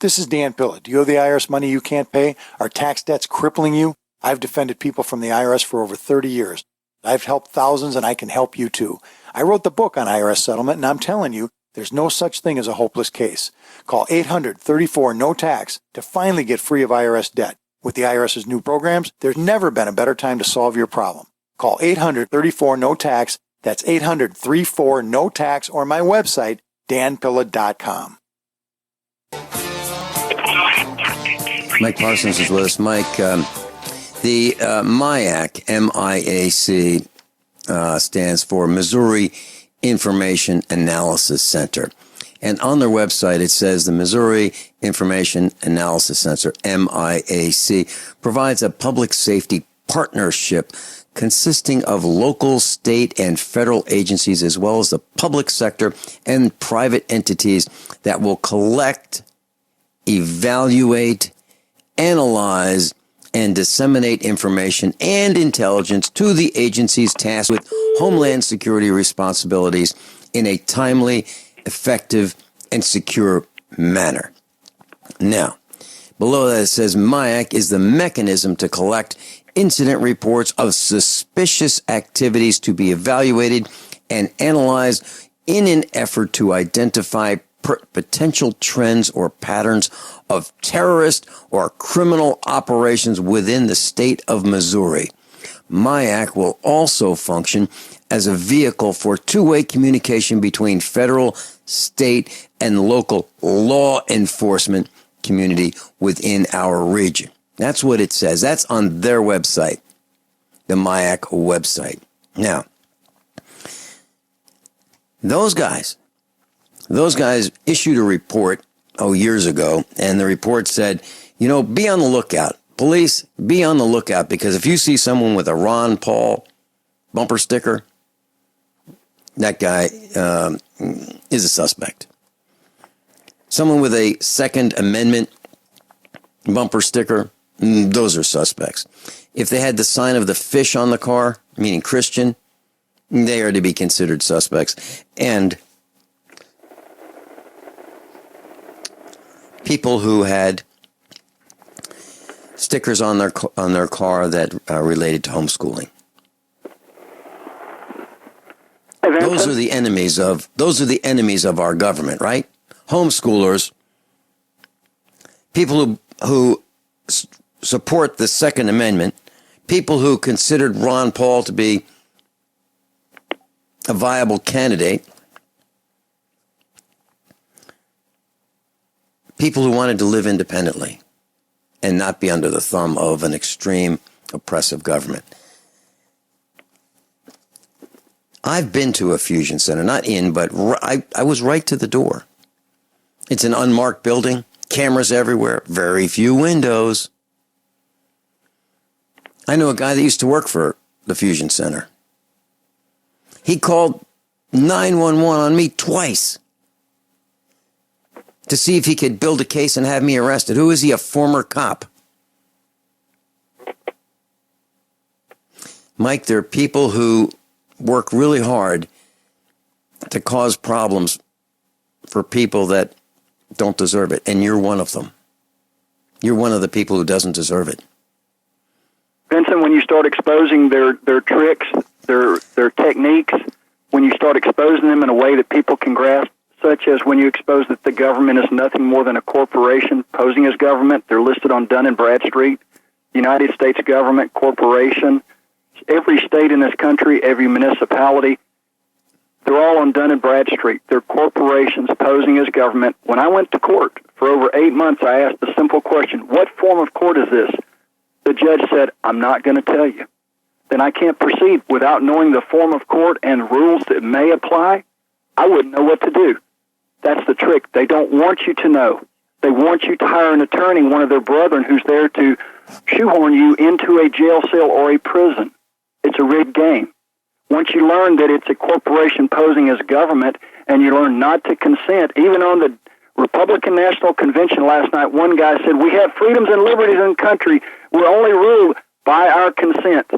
This is Dan Pilla. Do you owe the IRS money you can't pay? Are tax debts crippling you? I've defended people from the IRS for over 30 years. I've helped thousands, and I can help you too. I wrote the book on IRS settlement, and I'm telling you, There's no such thing as a hopeless case. Call 800-34-NO-TAX to finally get free of IRS debt. With the IRS's new programs, there's never been a better time to solve your problem. Call 800-34-NO-TAX. That's 800-34-NO-TAX, or my website, danpilla.com. Mike Parsons is with us. Mike, the MIAC, M-I-A-C, stands for Missouri Information Analysis Center. And on their website, it says the Missouri Information Analysis Center, MIAC, provides a public safety partnership consisting of local, state, and federal agencies, as well as the public sector and private entities that will collect, evaluate, analyze, and disseminate information and intelligence to the agencies tasked with homeland security responsibilities in a timely, effective, and secure manner. Now, below that it says MIAC is the mechanism to collect incident reports of suspicious activities to be evaluated and analyzed in an effort to identify potential trends or patterns of terrorist or criminal operations within the state of Missouri. MIAC will also function as a vehicle for two-way communication between federal, state, and local law enforcement community within our region. That's what it says. That's on their website, the MIAC website. Now, those guys issued a report, years ago, and the report said, be on the lookout. Police, be on the lookout, because if you see someone with a Ron Paul bumper sticker, that guy is a suspect. Someone with a Second Amendment bumper sticker, those are suspects. If they had the sign of the fish on the car, meaning Christian, they are to be considered suspects. And people who had stickers on their car that related to homeschooling. Those are the enemies of our government, right? Homeschoolers, people who support the Second Amendment, people who considered Ron Paul to be a viable candidate, people who wanted to live independently and not be under the thumb of an extreme, oppressive government. I've been to a fusion center, not in, but I was right to the door. It's an unmarked building, cameras everywhere, very few windows. I know a guy that used to work for the fusion center. He called 911 on me twice to see if he could build a case and have me arrested. Who is he? A former cop. Mike, there are people who work really hard to cause problems for people that don't deserve it, and you're one of them. You're one of the people who doesn't deserve it. Vincent, when you start exposing their tricks, their techniques, when you start exposing them in a way that people can grasp, such as when you expose that the government is nothing more than a corporation posing as government. They're listed on Dun & Bradstreet, United States government, corporation. Every state in this country, every municipality, they're all on Dun & Bradstreet. They're corporations posing as government. When I went to court for over 8 months, I asked a simple question: what form of court is this? The judge said, I'm not going to tell you. Then I can't proceed without knowing the form of court and rules that may apply. I wouldn't know what to do. That's the trick. They don't want you to know. They want you to hire an attorney, one of their brethren, who's there to shoehorn you into a jail cell or a prison. It's a rigged game. Once you learn that it's a corporation posing as government, and you learn not to consent, even on the Republican National Convention last night, one guy said, we have freedoms and liberties in the country. We're only ruled by our consent.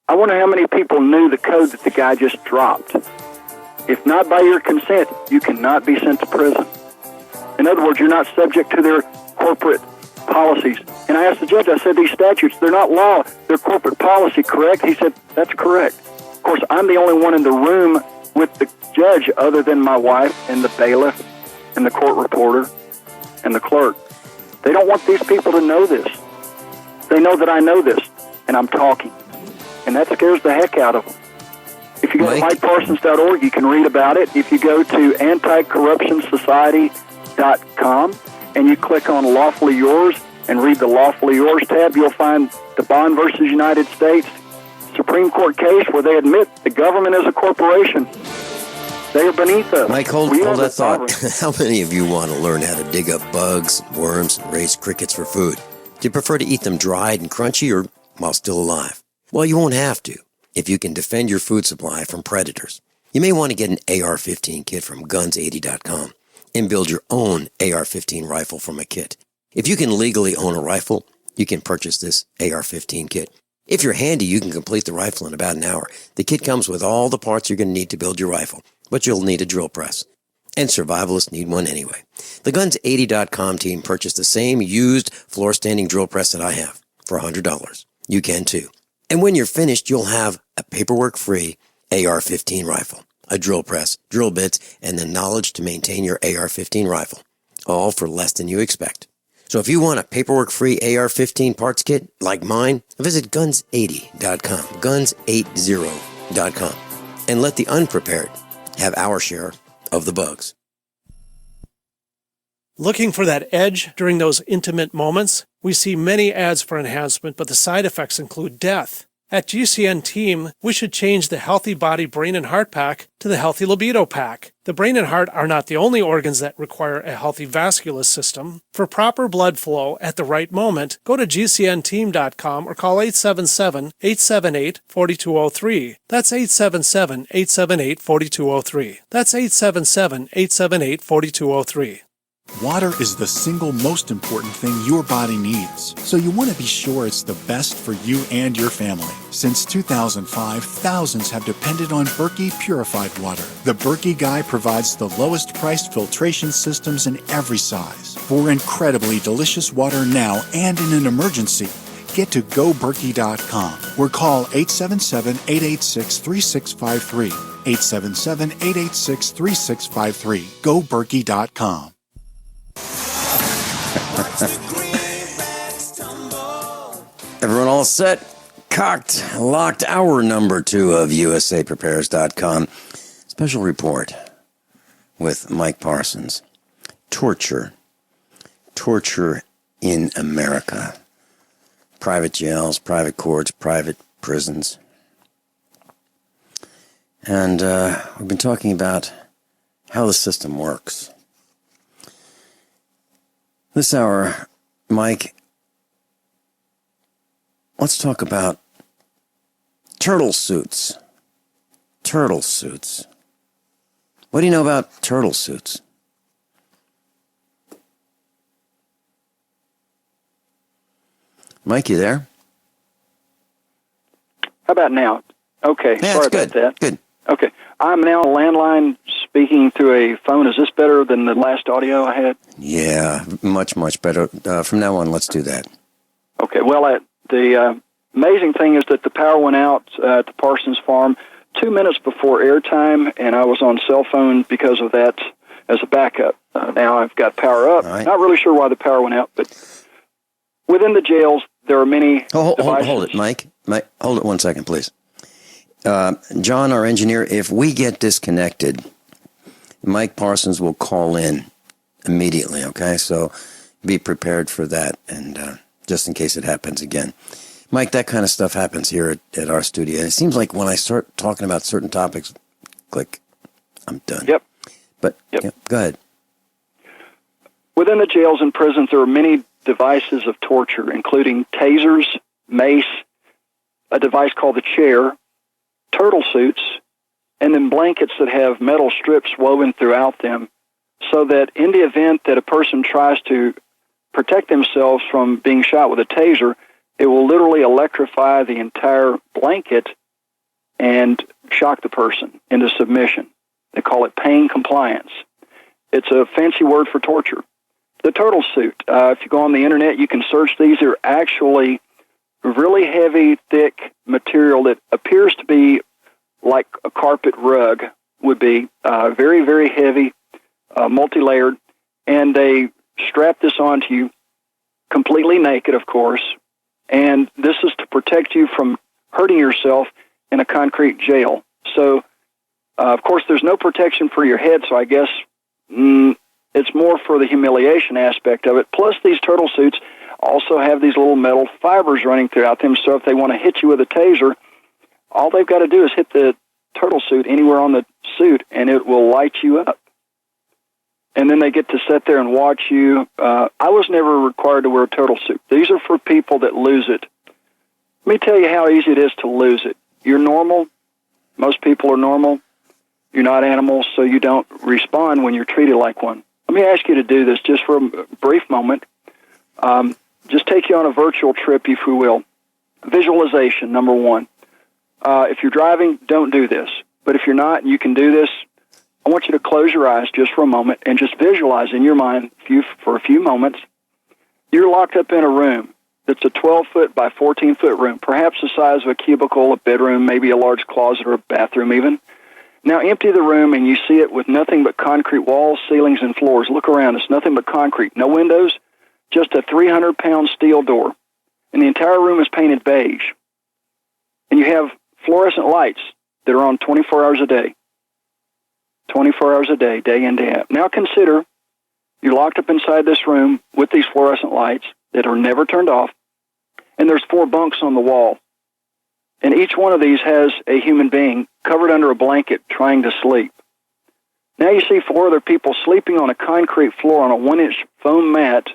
I wonder how many people knew the code that the guy just dropped. If not by your consent, you cannot be sent to prison. In other words, you're not subject to their corporate policies. And I asked the judge, I said, these statutes, they're not law, they're corporate policy, correct? He said, that's correct. Of course, I'm the only one in the room with the judge other than my wife and the bailiff and the court reporter and the clerk. They don't want these people to know this. They know that I know this, and I'm talking. And that scares the heck out of them. If you go to MikeParsons.org, you can read about it. If you go to anticorruptionsociety.com and you click on Lawfully Yours and read the Lawfully Yours tab, you'll find the Bond versus United States Supreme Court case where they admit the government is a corporation. They are beneath us. Mike, hold that thought. How many of you want to learn how to dig up bugs, worms, and raise crickets for food? Do you prefer to eat them dried and crunchy or while still alive? Well, you won't have to if you can defend your food supply from predators. You may want to get an AR-15 kit from guns80.com and build your own AR-15 rifle from a kit. If you can legally own a rifle, you can purchase this AR-15 kit. If you're handy, you can complete the rifle in about an hour. The kit comes with all the parts you're going to need to build your rifle, but you'll need a drill press. And survivalists need one anyway. The Guns80.com team purchased the same used floor-standing drill press that I have for $100. You can too. And when you're finished, you'll have a paperwork-free AR-15 rifle, a drill press, drill bits, and the knowledge to maintain your AR-15 rifle, all for less than you expect. So if you want a paperwork-free AR-15 parts kit like mine, visit Guns80.com, Guns80.com, and let the unprepared have our share of the bugs. Looking for that edge during those intimate moments? We see many ads for enhancement, but the side effects include death. At GCN Team, we should change the Healthy Body, Brain, and Heart Pack to the Healthy Libido Pack. The brain and heart are not the only organs that require a healthy vascular system. For proper blood flow at the right moment, go to GCNteam.com or call 877-878-4203. That's 877-878-4203. That's 877-878-4203. Water is the single most important thing your body needs, so you want to be sure it's the best for you and your family. Since 2005, thousands have depended on Berkey purified water. The Berkey Guy provides the lowest priced filtration systems in every size. For incredibly delicious water now and in an emergency, get to GoBerkey.com or call 877-886-3653. 877-886-3653. GoBerkey.com. Everyone all set? Cocked, locked, hour number 2 of USAPrepares.com. Special report with Mike Parsons. Torture in America. Private jails, private courts, private prisons. And we've been talking about how the system works. This hour, Mike, let's talk about turtle suits. Turtle suits. What do you know about turtle suits? Mike, you there? How about now? Okay, yeah, sorry about that. Good. Okay, I'm now on a landline speaking through a phone. Is this better than the last audio I had? Yeah, much, much better. From now on, let's do that. Okay, well, the amazing thing is that the power went out at the Parsons farm 2 minutes before airtime, and I was on cell phone because of that as a backup. Now I've got power up. Right. Not really sure why the power went out, but within the jails, there are many devices. Hold it, Mike. Mike, hold it 1 second, please. John, our engineer, if we get disconnected, Mike Parsons will call in immediately, okay? So be prepared for that, and just in case it happens again. Mike, that kind of stuff happens here at our studio. And it seems like when I start talking about certain topics, click, I'm done. Yep. But yeah, go ahead. Within the jails and prisons, there are many devices of torture, including tasers, mace, a device called the chair, turtle suits, and then blankets that have metal strips woven throughout them, so that in the event that a person tries to protect themselves from being shot with a taser, it will literally electrify the entire blanket and shock the person into submission. They call it pain compliance. It's a fancy word for torture. The turtle suit, if you go on the internet, you can search these. They're actually really heavy, thick material that appears to be like a carpet rug would be very, very heavy, multi-layered, and they strap this onto you completely naked, of course, and this is to protect you from hurting yourself in a concrete jail. So, of course, there's no protection for your head, so I guess it's more for the humiliation aspect of it. Plus, these turtle suits also have these little metal fibers running throughout them, so if they want to hit you with a taser, all they've got to do is hit the turtle suit anywhere on the suit, and it will light you up. And then they get to sit there and watch you. I was never required to wear a turtle suit. These are for people that lose it. Let me tell you how easy it is to lose it. You're normal. Most people are normal. You're not animals, so you don't respond when you're treated like one. Let me ask you to do this just for a brief moment. Just take you on a virtual trip, if you will. Visualization, number one. If you're driving, don't do this. But if you're not and you can do this, I want you to close your eyes just for a moment and just visualize in your mind for a few moments. You're locked up in a room that's a 12-foot by 14-foot room, perhaps the size of a cubicle, a bedroom, maybe a large closet or a bathroom even. Now empty the room and you see it with nothing but concrete walls, ceilings, and floors. Look around. It's nothing but concrete. No windows, just a 300-pound steel door. And the entire room is painted beige. And you have fluorescent lights that are on 24 hours a day. 24 hours a day, day in, day out. Now consider you're locked up inside this room with these fluorescent lights that are never turned off, and there's 4 bunks on the wall. And each one of these has a human being covered under a blanket trying to sleep. Now you see 4 other people sleeping on a concrete floor on a 1-inch foam mat,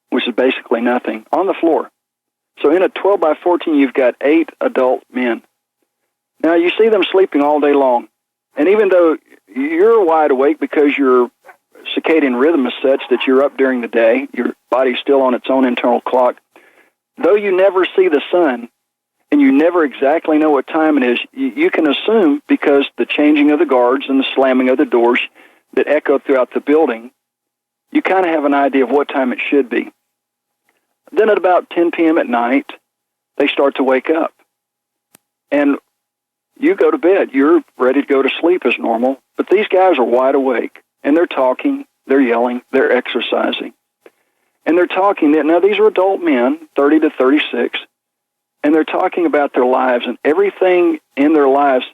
which is basically nothing, on the floor. So in a 12 by 14, you've got 8 adult men. Now you see them sleeping all day long. And even though you're wide awake because your circadian rhythm is such that you're up during the day, your body's still on its own internal clock, though you never see the sun and you never exactly know what time it is, you can assume, because the changing of the guards and the slamming of the doors that echo throughout the building, you kind of have an idea of what time it should be. Then at about 10 p.m. at night, they start to wake up. And you go to bed. You're ready to go to sleep as normal. But these guys are wide awake, and they're talking, they're yelling, they're exercising. And they're talking. Now, these are adult men, 30 to 36, and they're talking about their lives, and everything in their lives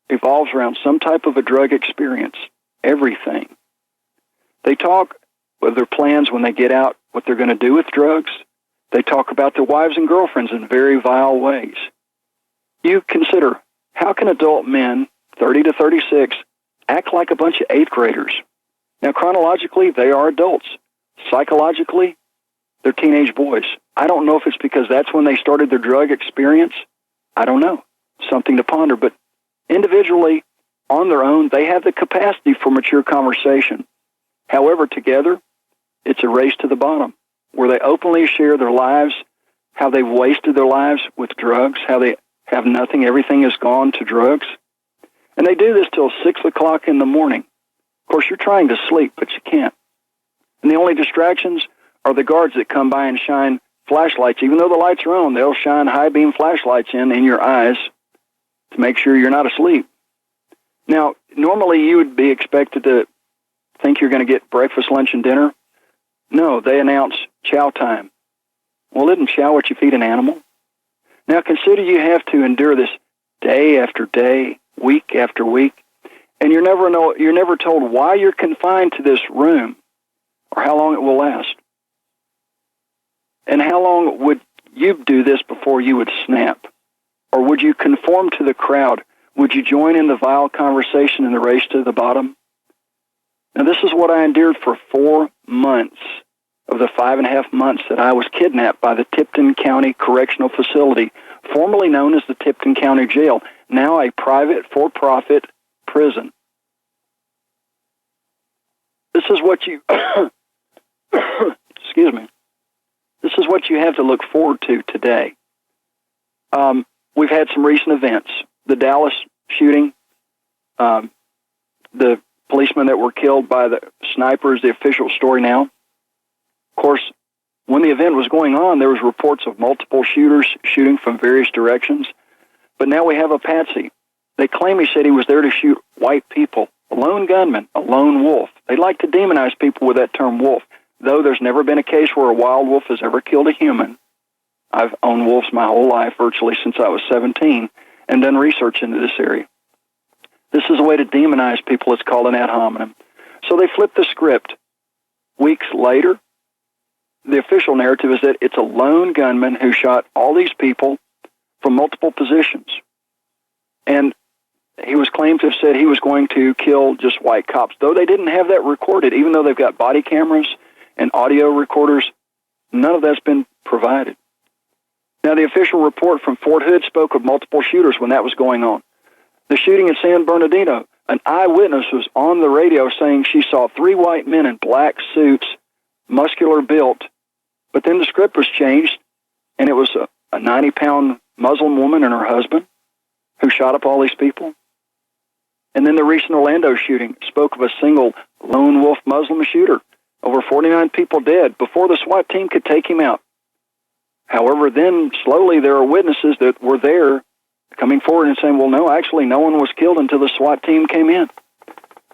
evolves around some type of a drug experience. Everything. They talk with their plans when they get out, what they're going to do with drugs. They talk about their wives and girlfriends in very vile ways. You consider, how can adult men, 30 to 36, act like a bunch of 8th graders? Now, chronologically, they are adults. Psychologically, they're teenage boys. I don't know if it's because that's when they started their drug experience. I don't know. Something to ponder. But individually, on their own, they have the capacity for mature conversation. However, together, it's a race to the bottom, where they openly share their lives, how they've wasted their lives with drugs, how they have nothing, everything is gone to drugs. And they do this till 6 o'clock in the morning. Of course, you're trying to sleep, but you can't. And the only distractions are the guards that come by and shine flashlights. Even though the lights are on, they'll shine high-beam flashlights in your eyes to make sure you're not asleep. Now, normally you would be expected to think you're going to get breakfast, lunch, and dinner. No, they announce chow time. Well, isn't chow what you feed an animal? Now, consider you have to endure this day after day, week after week, and you're never told why you're confined to this room or how long it will last. And how long would you do this before you would snap? Or would you conform to the crowd? Would you join in the vile conversation in the race to the bottom? Now, this is what I endured for 4 months of the 5.5 months that I was kidnapped by the Tipton County Correctional Facility, formerly known as the Tipton County Jail, now a private, for-profit prison. This is what you, excuse me, this is what you have to look forward to today. We've had some recent events. The Dallas shooting, the policemen that were killed by the sniper is the official story now. Of course, when the event was going on, there was reports of multiple shooters shooting from various directions. But now we have a patsy. They claim he said he was there to shoot white people. A lone gunman, a lone wolf. They like to demonize people with that term wolf, though there's never been a case where a wild wolf has ever killed a human. I've owned wolves my whole life, virtually since I was 17, and done research into this area. This is a way to demonize people. It's called an ad hominem. So they flipped the script. Weeks later, the official narrative is that it's a lone gunman who shot all these people from multiple positions. And he was claimed to have said he was going to kill just white cops, though they didn't have that recorded. Even though they've got body cameras and audio recorders, none of that's been provided. Now, the official report from Fort Hood spoke of multiple shooters when that was going on. The shooting in San Bernardino, an eyewitness was on the radio saying she saw 3 white men in black suits, muscular built, but then the script was changed, and it was a 90-pound Muslim woman and her husband who shot up all these people. And then the recent Orlando shooting spoke of a single lone wolf Muslim shooter. Over 49 people dead before the SWAT team could take him out. However, then slowly there are witnesses that were there coming forward and saying, well, no, actually no one was killed until the SWAT team came in.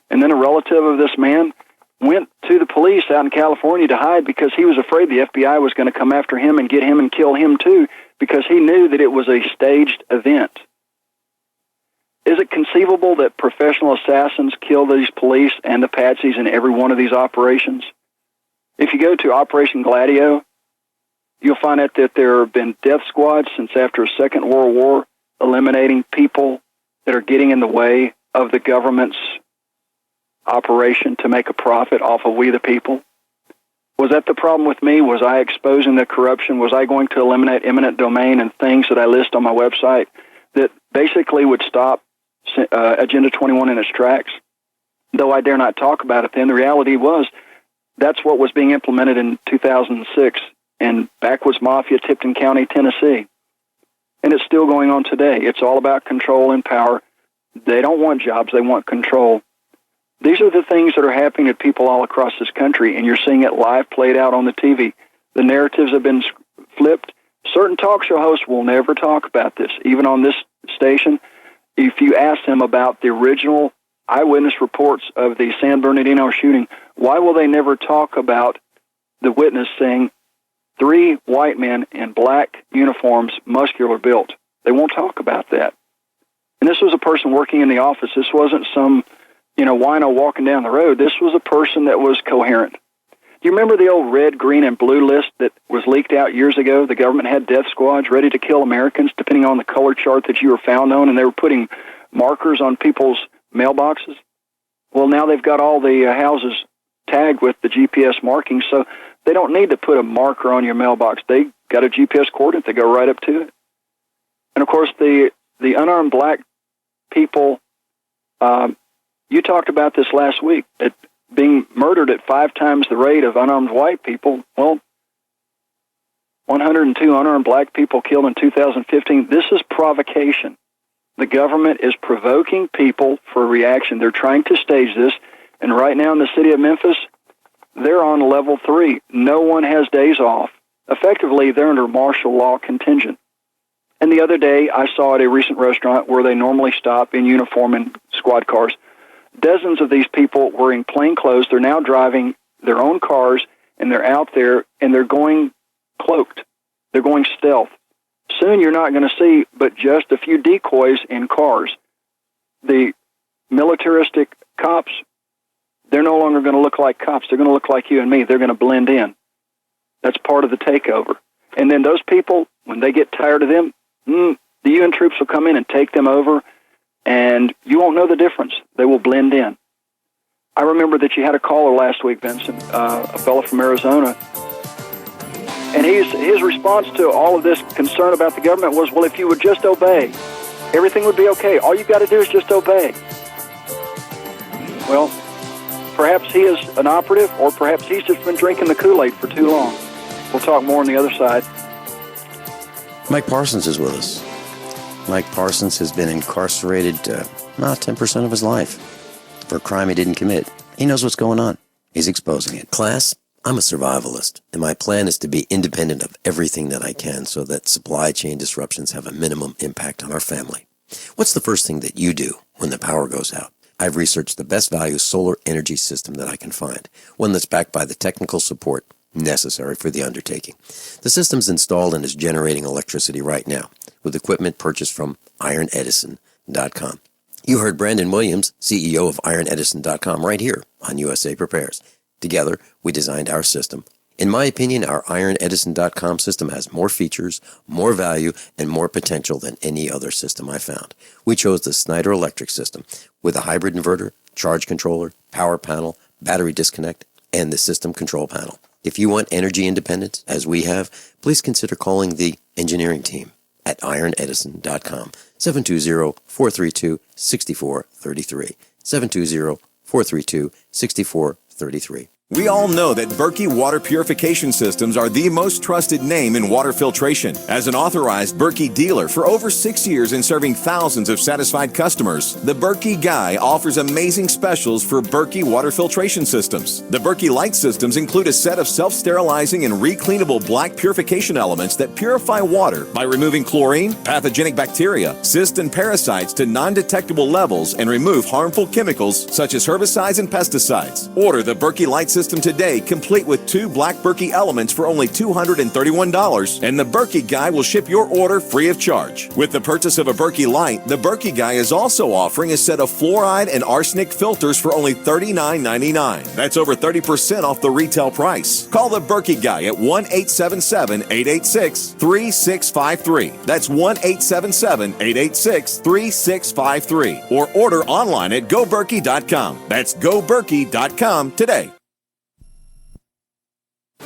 And then a relative of this man went to the police out in California to hide because he was afraid the FBI was going to come after him and get him and kill him too, because he knew that it was a staged event. Is it conceivable that professional assassins kill these police and the patsies in every one of these operations? If you go to Operation Gladio, you'll find out that there have been death squads since after the Second World War, eliminating people that are getting in the way of the government's operation to make a profit off of we the people. Was that the problem with me? Was I exposing the corruption? Was I going to eliminate eminent domain and things that I list on my website that basically would stop Agenda 21 in its tracks? Though I dare not talk about it then, the reality was that's what was being implemented in 2006 in backwoods mafia, Tipton County, Tennessee. And it's still going on today. It's all about control and power. They don't want jobs. They want control. These are the things that are happening to people all across this country, and you're seeing it live played out on the TV. The narratives have been flipped. Certain talk show hosts will never talk about this. Even on this station, if you ask them about the original eyewitness reports of the San Bernardino shooting, why will they never talk about the witness saying 3 white men in black uniforms, muscular built? They won't talk about that. And this was a person working in the office. This wasn't some, wino walking down the road. This was a person that was coherent. Do you remember the old red, green, and blue list that was leaked out years ago? The government had death squads ready to kill Americans depending on the color chart that you were found on, and they were putting markers on people's mailboxes. Well, now they've got all the houses tagged with the GPS markings, so they don't need to put a marker on your mailbox. They got a GPS coordinate that go right up to it. And, of course, the unarmed black people, you talked about this last week, being murdered at 5 times the rate of unarmed white people. Well, 102 unarmed black people killed in 2015. This is provocation. The government is provoking people for a reaction. They're trying to stage this. And right now in the city of Memphis, they're on level 3. No one has days off. Effectively, they're under martial law contingent. And the other day, I saw at a recent restaurant where they normally stop in uniform and squad cars. Dozens of these people wearing plain clothes. They're now driving their own cars, and they're out there, and they're going cloaked. They're going stealth. Soon you're not going to see but just a few decoys in cars. The militaristic cops, they're no longer going to look like cops. They're going to look like you and me. They're going to blend in. That's part of the takeover. And then those people, when they get tired of them, the UN troops will come in and take them over, and you won't know the difference. They will blend in. I remember that you had a caller last week, Vincent, a fellow from Arizona, and his response to all of this concern about the government was, well, if you would just obey, everything would be okay. All you've got to do is just obey. Well, perhaps he is an operative, or perhaps he's just been drinking the Kool-Aid for too long. We'll talk more on the other side. Mike Parsons is with us. Mike Parsons has been incarcerated 10% of his life for a crime he didn't commit. He knows what's going on. He's exposing it. Class, I'm a survivalist, and my plan is to be independent of everything that I can so that supply chain disruptions have a minimum impact on our family. What's the first thing that you do when the power goes out? I've researched the best value solar energy system that I can find, one that's backed by the technical support necessary for the undertaking. The system's installed and is generating electricity right now with equipment purchased from IronEdison.com. You heard Brandon Williams, CEO of IronEdison.com, right here on USA Prepares. Together, we designed our system. In my opinion, our IronEdison.com system has more features, more value, and more potential than any other system I found. We chose the Snyder Electric system with a hybrid inverter, charge controller, power panel, battery disconnect, and the system control panel. If you want energy independence, as we have, please consider calling the engineering team at IronEdison.com, 720-432-6433, 720-432-6433. We all know that Berkey water purification systems are the most trusted name in water filtration. As an authorized Berkey dealer for over 6 years and serving thousands of satisfied customers, the Berkey Guy offers amazing specials for Berkey water filtration systems. The Berkey Light systems include a set of self-sterilizing and recleanable black purification elements that purify water by removing chlorine, pathogenic bacteria, cysts, and parasites to non-detectable levels and remove harmful chemicals such as herbicides and pesticides. Order the Berkey Light system today, complete with 2 black Berkey elements for only $231, and the Berkey Guy will ship your order free of charge. With the purchase of a Berkey Light, the Berkey Guy is also offering a set of fluoride and arsenic filters for only $39.99. That's over 30% off the retail price. Call the Berkey Guy at 1-877-886-3653. That's 1-877-886-3653. Or order online at GoBerkey.com. That's GoBerkey.com today.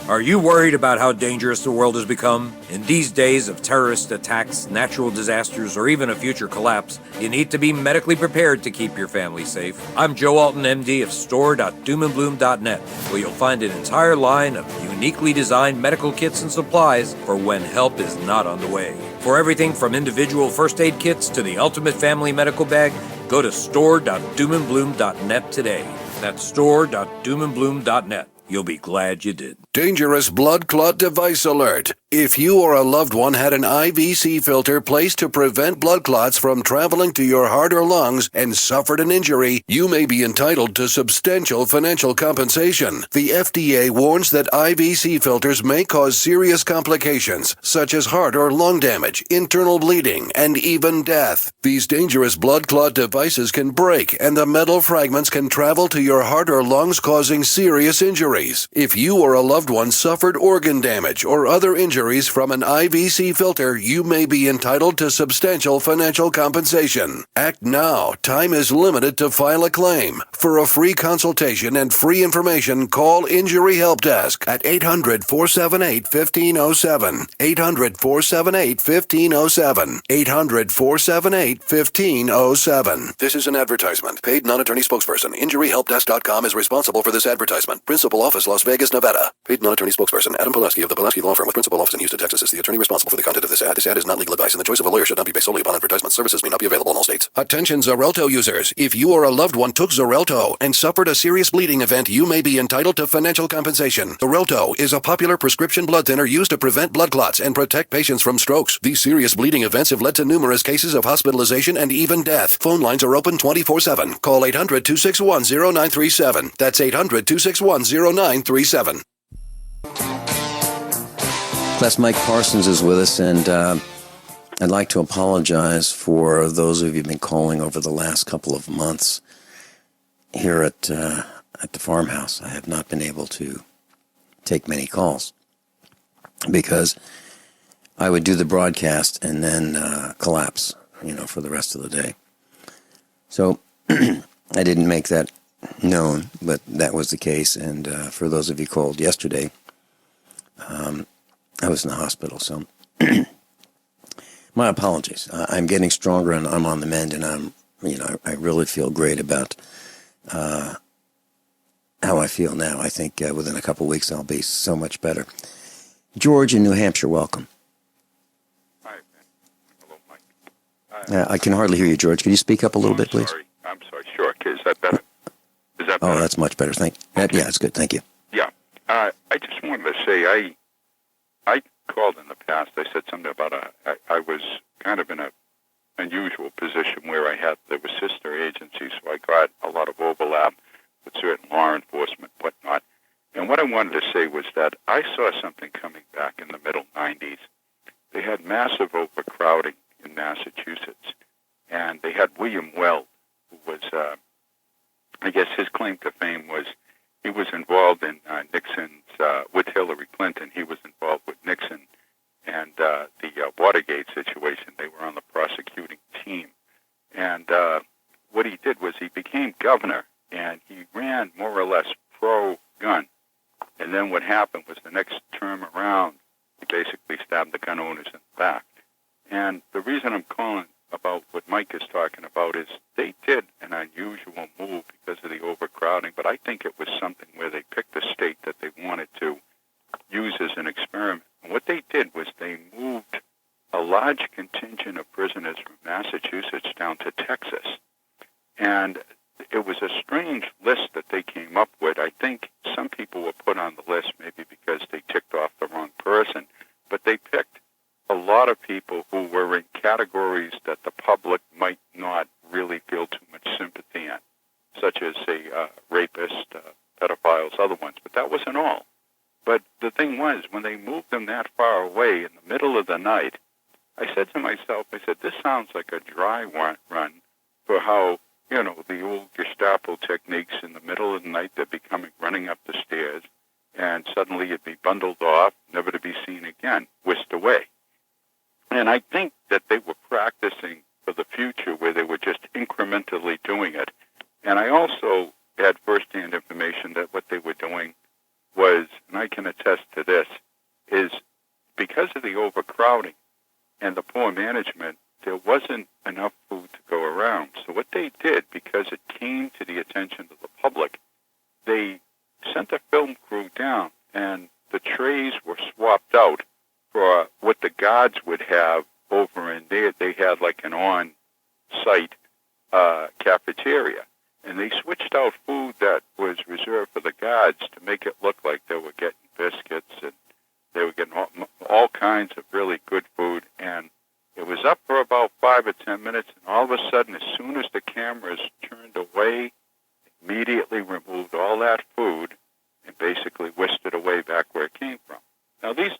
Are you worried about how dangerous the world has become? In these days of terrorist attacks, natural disasters, or even a future collapse, you need to be medically prepared to keep your family safe. I'm Joe Alton, MD of store.doomandbloom.net, where you'll find an entire line of uniquely designed medical kits and supplies for when help is not on the way. For everything from individual first aid kits to the ultimate family medical bag, go to store.doomandbloom.net today. That's store.doomandbloom.net. You'll be glad you did. Dangerous blood clot device alert. If you or a loved one had an IVC filter placed to prevent blood clots from traveling to your heart or lungs and suffered an injury, you may be entitled to substantial financial compensation. The FDA warns that IVC filters may cause serious complications, such as heart or lung damage, internal bleeding, and even death. These dangerous blood clot devices can break, and the metal fragments can travel to your heart or lungs, causing serious injuries. If you or a loved one suffered organ damage or other injuries from an IVC filter, you may be entitled to substantial financial compensation. Act now. Time is limited to file a claim. For a free consultation and free information, call Injury Help Desk at 800-478-1507. 800-478-1507. 800-478-1507. This is an advertisement. Paid non-attorney spokesperson. InjuryHelpDesk.com is responsible for this advertisement. Principal office, Las Vegas, Nevada. Paid non-attorney spokesperson. Adam Pulaski of the Pulaski Law Firm with principal office in Houston, Texas is the attorney responsible for the content of this ad. This ad is not legal advice, and the choice of a lawyer should not be based solely upon advertisement. Services may not be available in all states. Attention Xarelto users. If you or a loved one took Xarelto and suffered a serious bleeding event, you may be entitled to financial compensation. Xarelto is a popular prescription blood thinner used to prevent blood clots and protect patients from strokes. These serious bleeding events have led to numerous cases of hospitalization and even death. Phone lines are open 24/7. Call 800-261-0937. That's 800-261-0937. Class Mike Parsons is with us, and I'd like to apologize for those of you who've been calling over the last couple of months here at the farmhouse. I have not been able to take many calls because I would do the broadcast and then collapse, for the rest of the day. So I didn't make that known, but that was the case. And for those of you who called yesterday, I was in the hospital, so my apologies. I'm getting stronger and I'm on the mend, and I really feel great about how I feel now. I think within a couple of weeks I'll be so much better. George in New Hampshire, welcome. Hi. Hello, Mike. I can hardly hear you, George. Could you speak up a little bit, please? I'm sorry. Sure. Okay, is that better? Oh, that's much better. Yeah, it's good. Thank you. Yeah. I just wanted to say I called in the past. I said something about I was kind of in a unusual position where there were sister agencies, so I got a lot of overlap with certain law enforcement, whatnot. And what I wanted to say was that I saw something coming back in the middle 90s. They had massive overcrowding in Massachusetts, and they had William Weld, who was, I guess his claim to fame was he was involved in Nixon's, with Hillary Clinton, he was involved with Nixon and the Watergate situation. They were on the prosecuting team. And what he did was he became governor, and he ran more or less pro-gun. And then what happened was the next term around, he basically stabbed the gun owners in the back. And the reason I'm calling about what Mike is talking about is they did an unusual move because of the overcrowding, but I think it was something where they picked a state that they wanted to use as an experiment. And what they did was they moved a large contingent of prisoners from Massachusetts down to Texas. And it was a strange list that they came up with. I think some people were put on the list maybe because they ticked off the wrong person, but they picked a lot of people who were in categories that the public might not really feel too much sympathy in, such as, say, rapists, pedophiles, other ones. But that wasn't all. But the thing was, when they moved them that far away in the middle of the night, I said to myself, this sounds like a dry run for how, the old Gestapo techniques in the middle of the night, they'd be running up the stairs, and suddenly you'd be bundled off, never to be seen again, whisked away. And I think that they were practicing for the future where they were just incrementally doing it. And I also had firsthand information that what they were doing was, and I can attest to this, is because of the overcrowding and the poor management, there wasn't enough food to go around. So what they did, because it came to the attention of the public, they sent a film crew down, and the trays were swapped out for what the guards would have over in there. They had like an on-site cafeteria, and they switched out food that was reserved for the guards to make it look like they were getting biscuits, and they were getting all kinds of really good food. And it was up for about 5 or 10 minutes, and all of a sudden, as soon as the cameras turned away, immediately removed all that food and basically whisked it away back where it came from. Now, this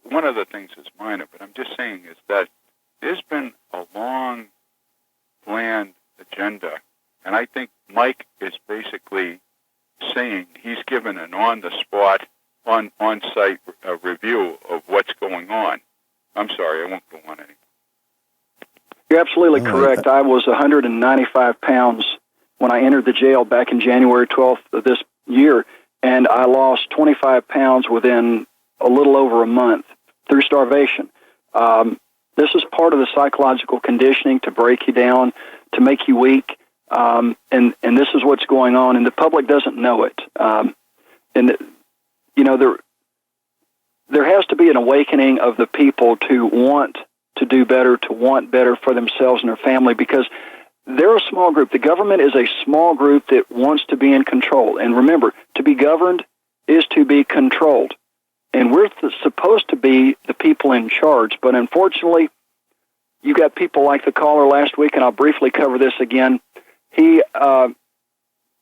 one of the things is minor, but I'm just saying is that there's been a long, planned agenda, and I think Mike is basically saying he's given an on-the-spot, on-site review of what's going on. I'm sorry, I won't go on anymore. You're absolutely correct. I was 195 pounds when I entered the jail back in January 12th of this year, and I lost 25 pounds within a little over a month through starvation. This is part of the psychological conditioning to break you down, to make you weak, and this is what's going on, and the public doesn't know it. There has to be an awakening of the people to want to do better, to want better for themselves and their family, because they're a small group. The government is a small group that wants to be in control. And remember, to be governed is to be controlled. And we're supposed to be the people in charge. But unfortunately, you got people like the caller last week, and I'll briefly cover this again. He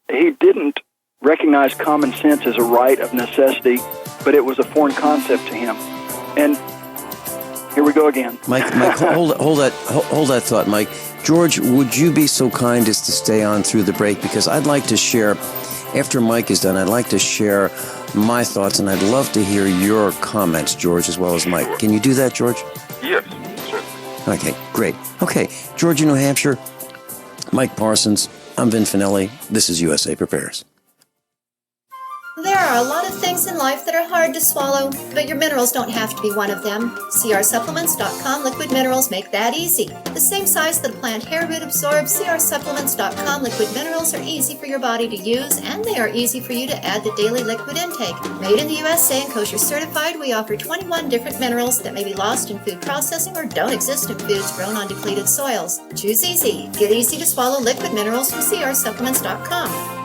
didn't recognize common sense as a right of necessity, but it was a foreign concept to him. And here we go again. Mike, hold that thought, Mike. George, would you be so kind as to stay on through the break? Because I'd like to share, after Mike is done, I'd like to share my thoughts, and I'd love to hear your comments, George, as well as Mike. Can you do that, George? Yes, sure. Okay, great. Okay, George in New Hampshire, Mike Parsons, I'm Vin Finelli. This is USA Prepares. There are a lot of things in life that are hard to swallow, but your minerals don't have to be one of them. CRSupplements.com liquid minerals make that easy. The same size that a plant hair root absorbs, CRSupplements.com liquid minerals are easy for your body to use, and they are easy for you to add to daily liquid intake. Made in the USA and kosher certified, we offer 21 different minerals that may be lost in food processing or don't exist in foods grown on depleted soils. Choose easy. Get easy to swallow liquid minerals from CRSupplements.com.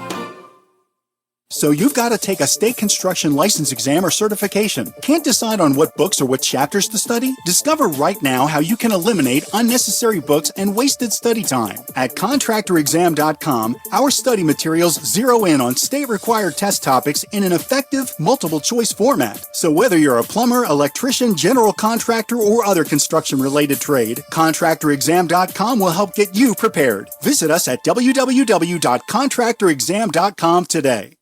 So you've got to take a state construction license exam or certification. Can't decide on what books or what chapters to study? Discover right now how you can eliminate unnecessary books and wasted study time. At contractorexam.com, our study materials zero in on state-required test topics in an effective, multiple-choice format. So whether you're a plumber, electrician, general contractor, or other construction-related trade, contractorexam.com will help get you prepared. Visit us at www.contractorexam.com today.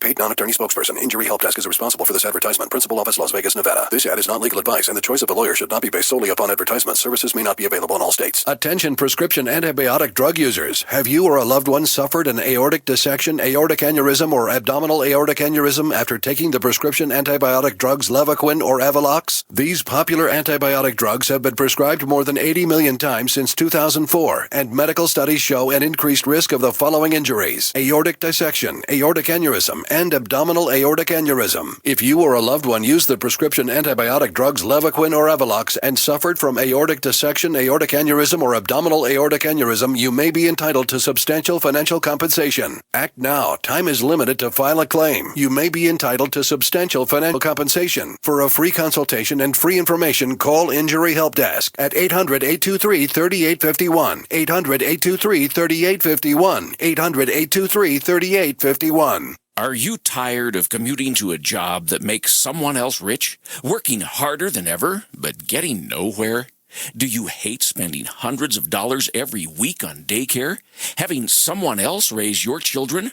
Paid non-attorney spokesperson. Injury Help Desk is responsible for this advertisement. Principal Office, Las Vegas, Nevada. This ad is not legal advice, and the choice of a lawyer should not be based solely upon advertisement. Services may not be available in all states. Attention prescription antibiotic drug users. Have you or a loved one suffered an aortic dissection, aortic aneurysm, or abdominal aortic aneurysm after taking the prescription antibiotic drugs Levaquin or Avelox? These popular antibiotic drugs have been prescribed more than 80 million times since 2004, and medical studies show an increased risk of the following injuries: aortic dissection, aortic aneurysm, and abdominal aortic aneurysm. If you or a loved one used the prescription antibiotic drugs Levaquin or Avelox and suffered from aortic dissection, aortic aneurysm, or abdominal aortic aneurysm, you may be entitled to substantial financial compensation. Act now. Time is limited to file a claim. You may be entitled to substantial financial compensation. For a free consultation and free information, call Injury Help Desk at 800-823-3851, 800-823-3851, 800-823-3851. Are you tired of commuting to a job that makes someone else rich, working harder than ever, but getting nowhere? Do you hate spending hundreds of dollars every week on daycare, having someone else raise your children?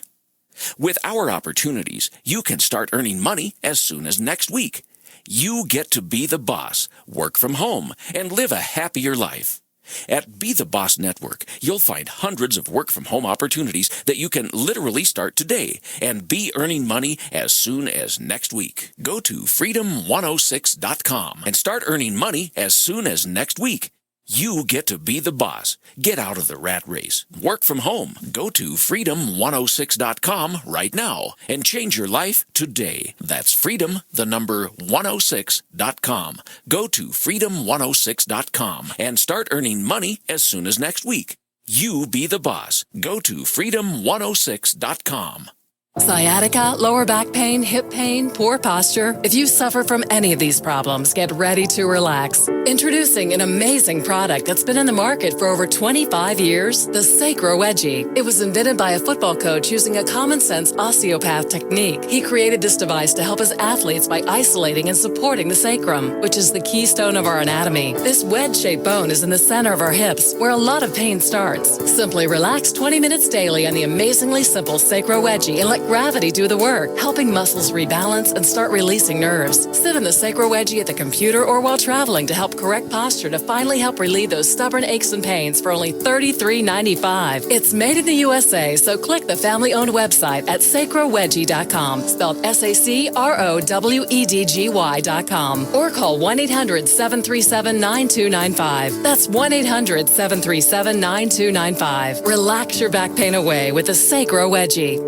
With our opportunities, you can start earning money as soon as next week. You get to be the boss, work from home, and live a happier life. At Be the Boss Network, you'll find hundreds of work-from-home opportunities that you can literally start today and be earning money as soon as next week. Go to freedom106.com and start earning money as soon as next week. You get to be the boss. Get out of the rat race. Work from home. Go to freedom106.com right now and change your life today. That's freedom, the number 106.com. Go to freedom106.com and start earning money as soon as next week. You be the boss. Go to freedom106.com. Sciatica, lower back pain, hip pain, poor posture. If you suffer from any of these problems, get ready to relax. Introducing an amazing product that's been in the market for over 25 years, the Sacro Wedgie. It was invented by a football coach using a common sense osteopath technique. He created this device to help his athletes by isolating and supporting the sacrum, which is the keystone of our anatomy. This wedge-shaped bone is in the center of our hips, where a lot of pain starts. Simply relax 20 minutes daily on the amazingly simple Sacro Wedgie and let gravity do the work, helping muscles rebalance and start releasing nerves. Sit in the Sacro Wedgie at the computer or while traveling to help correct posture to finally help relieve those stubborn aches and pains for only $33.95. It's made in the USA, so click the family-owned website at sacrowedgie.com, spelled SACROWEDGY.com, or call 1-800-737-9295. That's 1-800-737-9295. Relax your back pain away with the Sacro Wedgie.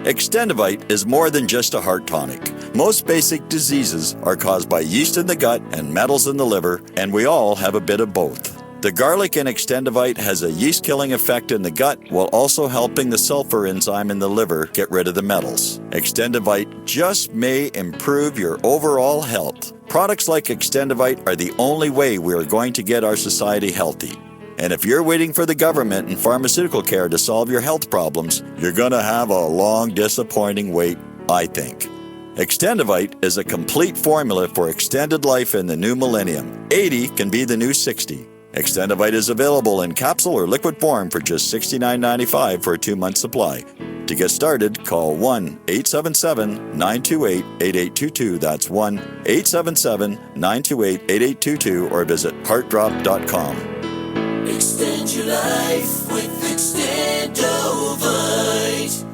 Extendivite is more than just a heart tonic. Most basic diseases are caused by yeast in the gut and metals in the liver, and we all have a bit of both. The garlic in Extendivite has a yeast-killing effect in the gut while also helping the sulfur enzyme in the liver get rid of the metals. Extendivite just may improve your overall health. Products like Extendivite are the only way we are going to get our society healthy. And if you're waiting for the government and pharmaceutical care to solve your health problems, you're going to have a long, disappointing wait, I think. Extendivite is a complete formula for extended life in the new millennium. 80 can be the new 60. Extendivite is available in capsule or liquid form for just $69.95 for a 2-month supply. To get started, call 1-877-928-8822. That's 1-877-928-8822 or visit heartdrop.com. Extend your life with Extendovite.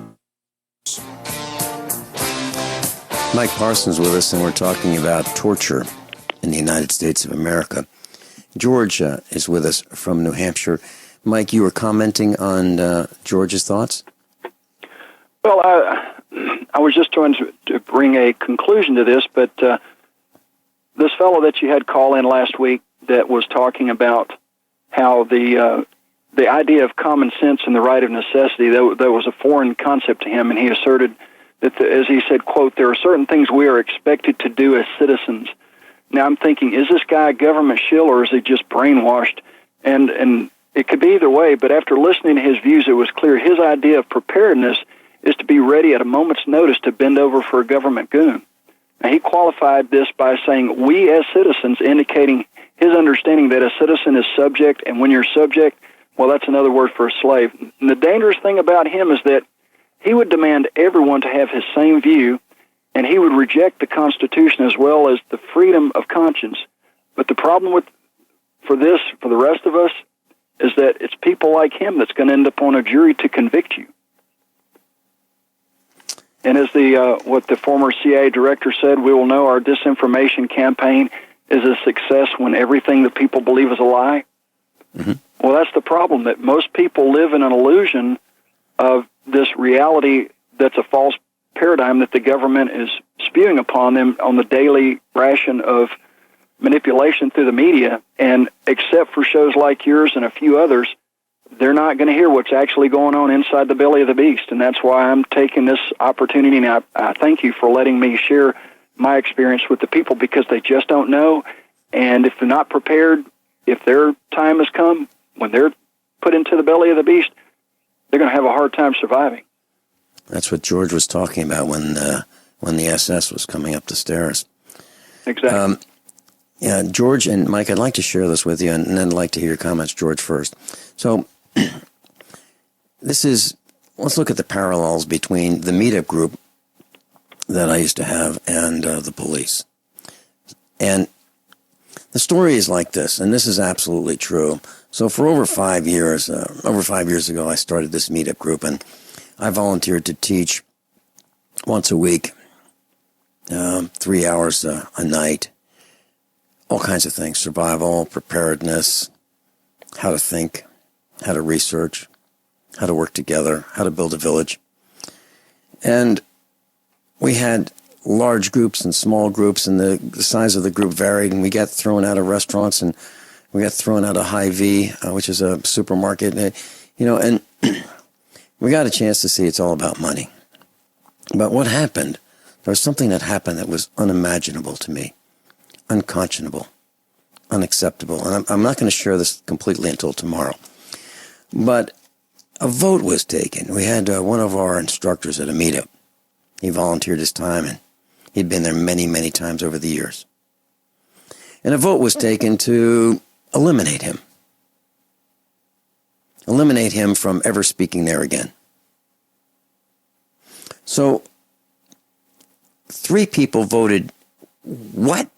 Mike Parsons with us, and we're talking about torture in the United States of America. George is with us from New Hampshire. Mike, you were commenting on George's thoughts? Well, I was just trying to bring a conclusion to this, but this fellow that you had call in last week that was talking about how the the idea of common sense and the right of necessity, that was a foreign concept to him, and he asserted that, as he said, quote, there are certain things we are expected to do as citizens. Now I'm thinking, is this guy a government shill, or is he just brainwashed? And it could be either way, but after listening to his views, it was clear his idea of preparedness is to be ready at a moment's notice to bend over for a government goon. Now, he qualified this by saying, we as citizens, indicating his understanding that a citizen is subject, and when you're subject, well, that's another word for a slave. And the dangerous thing about him is that he would demand everyone to have his same view, and he would reject the Constitution as well as the freedom of conscience. But the problem for the rest of us, is that it's people like him that's going to end up on a jury to convict you. And as what the former CIA director said, we will know our disinformation campaign is a success when everything that people believe is a lie. Mm-hmm. Well, that's the problem, that most people live in an illusion of this reality that's a false paradigm that the government is spewing upon them on the daily ration of manipulation through the media, and except for shows like yours and a few others, they're not going to hear what's actually going on inside the belly of the beast. And that's why I'm taking this opportunity, and I thank you for letting me share my experience with the people, because they just don't know. And if they're not prepared, if their time has come, when they're put into the belly of the beast, they're going to have a hard time surviving. That's what George was talking about when the SS was coming up the stairs. Exactly. Yeah, George and Mike, I'd like to share this with you, and then I'd like to hear your comments, George, first. So, let's look at the parallels between the meetup group that I used to have and the police. And the story is like this, and this is absolutely true. So for over 5 years ago, I started this meetup group, and I volunteered to teach once a week, 3 hours a night, all kinds of things: survival, preparedness, how to think, how to research, how to work together, how to build a village. And we had large groups and small groups, and the size of the group varied, and we got thrown out of restaurants, and we got thrown out of Hy-Vee, which is a supermarket, and we got a chance to see it's all about money. But what happened, there was something that happened that was unimaginable to me, unconscionable, unacceptable. And I'm not going to share this completely until tomorrow. But a vote was taken. We had one of our instructors at a meetup. He volunteered his time, and he'd been there many, many times over the years. And a vote was taken to eliminate him. Eliminate him from ever speaking there again. So 3 people voted, what?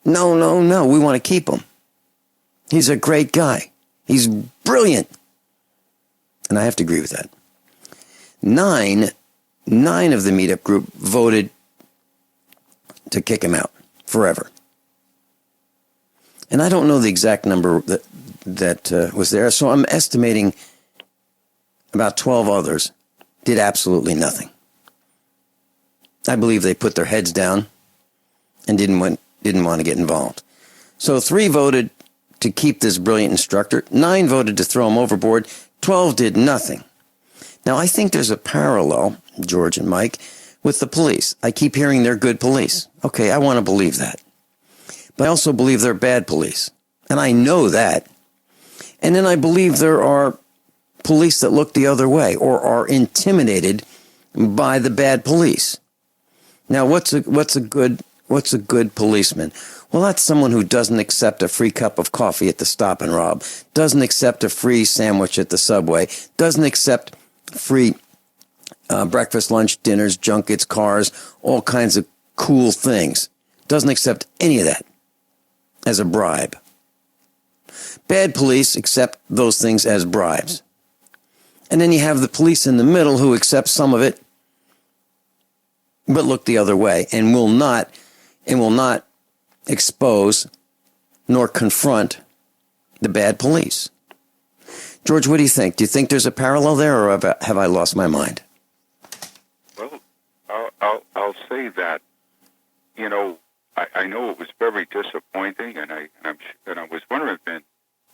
No, we want to keep him. He's a great guy. He's brilliant. And I have to agree with that. 9 of the meetup group voted to kick him out forever. And I don't know the exact number that was there, so I'm estimating about 12 others did absolutely nothing. I believe they put their heads down and didn't want to get involved. So 3 voted to keep this brilliant instructor. 9 voted to throw him overboard. 12 did nothing. Now, I think there's a parallel, George and Mike, with the police. I keep hearing they're good police. Okay, I want to believe that. But I also believe they're bad police. And I know that. And then I believe there are police that look the other way or are intimidated by the bad police. Now, what's a good policeman? Well, that's someone who doesn't accept a free cup of coffee at the Stop and Rob, doesn't accept a free sandwich at the Subway, doesn't accept free breakfast, lunch, dinners, junkets, cars, all kinds of cool things. Doesn't accept any of that as a bribe. Bad police accept those things as bribes. And then you have the police in the middle who accept some of it, but look the other way and will not expose nor confront the bad police. George, what do you think? Do you think there's a parallel there, or have I lost my mind? Well, I'll say that, I know it was very disappointing, and I was wondering, Ben,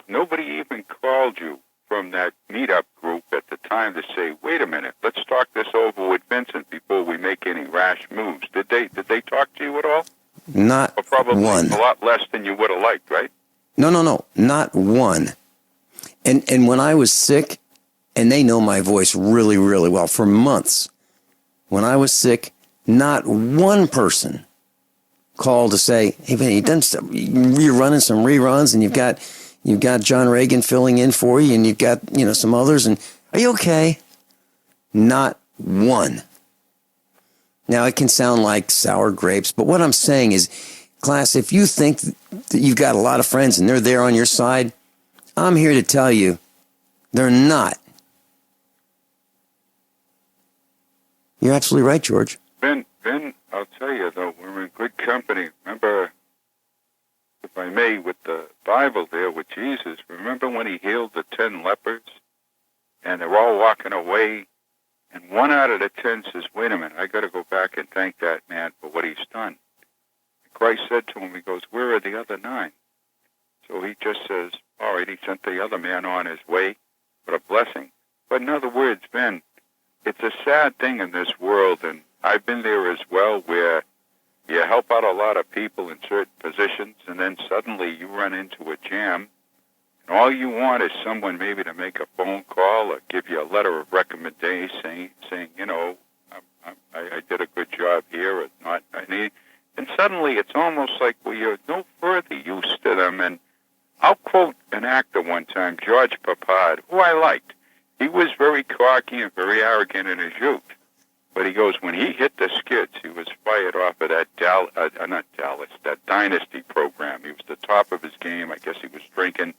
nobody even called you from that meetup group at the time to say, wait a minute, let's talk this over with Vincent before we make any rash moves? Did they talk to you at all? Not or probably one. A lot less than you would have liked, right? No, not one. And when I was sick, and they know my voice really, really well, for months, when I was sick, not one person called to say, hey, man, you're running some reruns, and you've got John Regan filling in for you, and you've got, some others, and are you okay? Not one. Now, it can sound like sour grapes, but what I'm saying is, class, if you think that you've got a lot of friends and they're there on your side, I'm here to tell you they're not. You're absolutely right, George. Ben, I'll tell you, though, we're in good company. Remember, if I may, with the Bible there with Jesus, remember when he healed the 10 lepers? And they're all walking away, and 1 out of the 10 says, wait a minute, I got to go back and thank that man for what he's done. Christ said to him, he goes, where are the other 9? So he just says, all right, he sent the other man on his way for a blessing. But in other words, Ben, it's a sad thing in this world, and I've been there as well, where you help out a lot of people in certain positions, and then suddenly you run into a jam, and all you want is someone maybe to make a phone call or give you a letter of recommendation saying I did a good job here or not. And suddenly it's almost like you're no further use to them. And I'll quote an actor one time, George Papad, who I liked. He was very cocky and very arrogant in his youth. But he goes, when he hit the skids, he was fired off of that that Dynasty program. He was the top of his game. I guess he was drinking,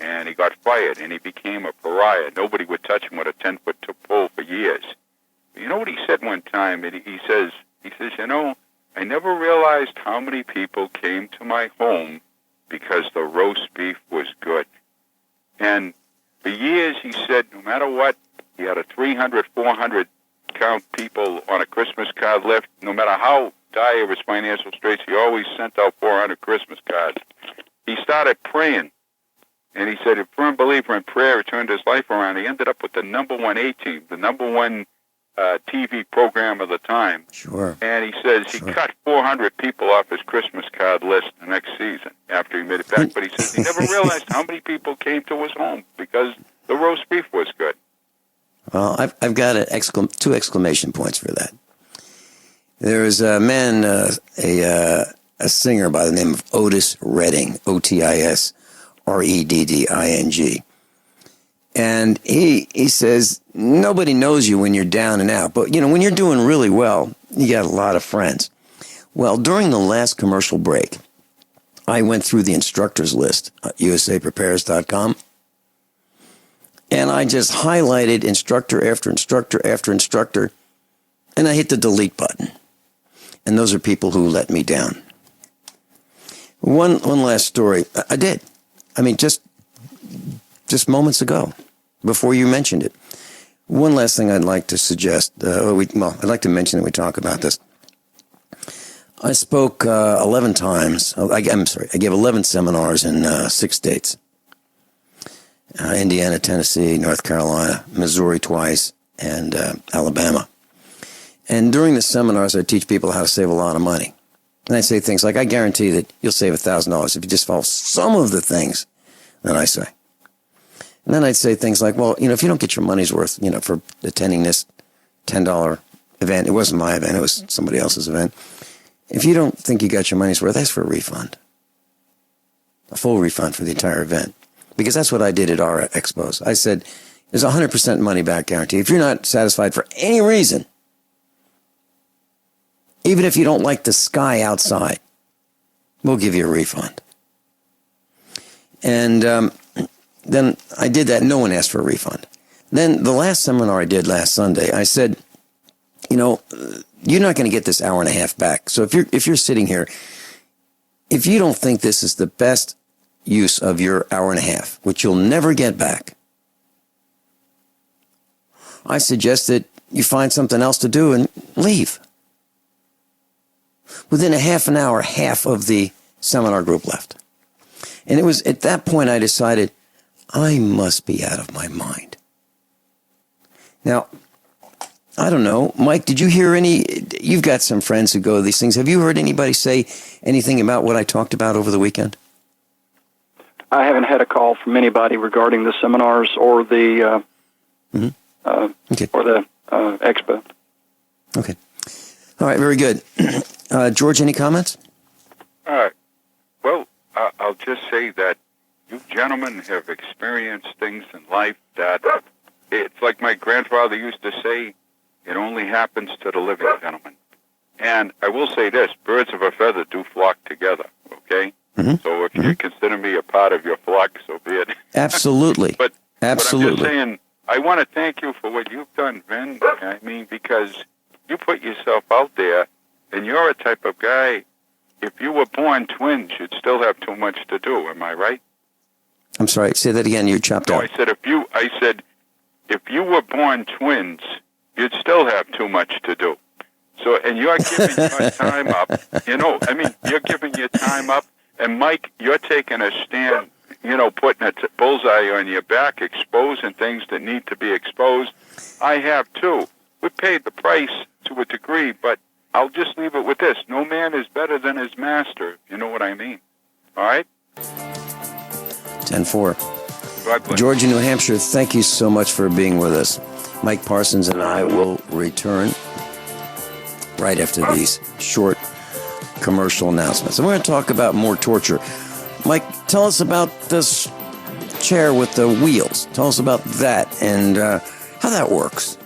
and he got fired, and he became a pariah. Nobody would touch him with a 10-foot pole for years. But you know what he said one time? He says, I never realized how many people came to my home because the roast beef was good. And for years, he said, no matter what, he had a 300, 400 count people on a Christmas card list. No matter how dire his financial straits, he always sent out 400 Christmas cards. He started praying, and he said a firm believer in prayer turned his life around. He ended up with the number 1 A-team, the number 1 TV program of the time. Sure. And he says he cut 400 people off his Christmas card list the next season after he made it back. But he says he never realized how many people came to his home because the roast beef was good. Well, I've got 2 exclamation points for that. There is a man, a singer by the name of Otis Redding, Otis Redding. And he says, nobody knows you when you're down and out. But, when you're doing really well, you got a lot of friends. Well, during the last commercial break, I went through the instructors list at usaprepares.com. And I just highlighted instructor after instructor after instructor, and I hit the delete button. And those are people who let me down. One last story. I did. I mean, just moments ago, before you mentioned it. One last thing I'd like to suggest. I'd like to mention that we talk about this. I spoke 11 times. I gave 11 seminars in 6 states. Indiana, Tennessee, North Carolina, Missouri twice, and Alabama. And during the seminars, I teach people how to save a lot of money. And I say things like, I guarantee that you'll save $1,000 if you just follow some of the things that I say. And then I'd say things like, well, if you don't get your money's worth, for attending this $10 event, it wasn't my event, it was somebody else's event. If you don't think you got your money's worth, ask for a refund. A full refund for the entire event. Because that's what I did at our expos. I said, there's 100% money back guarantee. If you're not satisfied for any reason, even if you don't like the sky outside, we'll give you a refund. And then I did that. No one asked for a refund. Then the last seminar I did last Sunday, I said, you're not going to get this hour and a half back. So if you're sitting here, if you don't think this is the best use of your hour and a half, which you'll never get back, I suggest that you find something else to do and leave. Within a half an hour, half of the seminar group left. And it was at that point I decided I must be out of my mind. Now, I don't know. Mike, did you hear you've got some friends who go to these things. Have you heard anybody say anything about what I talked about over the weekend? I haven't had a call from anybody regarding the seminars or the expo. Okay. All right, very good. George, any comments? Well, I'll just say that you gentlemen have experienced things in life that it's like my grandfather used to say, it only happens to the living, gentlemen. And I will say this, birds of a feather do flock together, okay? So if you consider me a part of your flock, so be it. Absolutely. But I'm Absolutely. just saying, I want to thank you for what you've done, Vin. I mean, because you put yourself out there, and you're a type of guy, if you were born twins, you'd still have too much to do. Am I right? I'm sorry, say that again. You chopped out. I said, if you were born twins, you'd still have too much to do. So, and you're giving your time up. You're giving your time up. And Mike, you're taking a stand, putting a bullseye on your back, exposing things that need to be exposed. I have too. We paid the price to a degree, but I'll just leave it with this. No man is better than his master, if you know what I mean. All right? 10-4. Georgia, New Hampshire, thank you so much for being with us. Mike Parsons and I will return right after these short commercial announcements. And we're going to talk about more torture. Mike, tell us about this chair with the wheels. Tell us about that and how that works.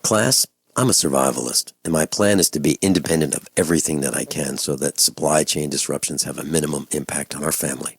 Class, I'm a survivalist, and my plan is to be independent of everything that I can so that supply chain disruptions have a minimum impact on our family.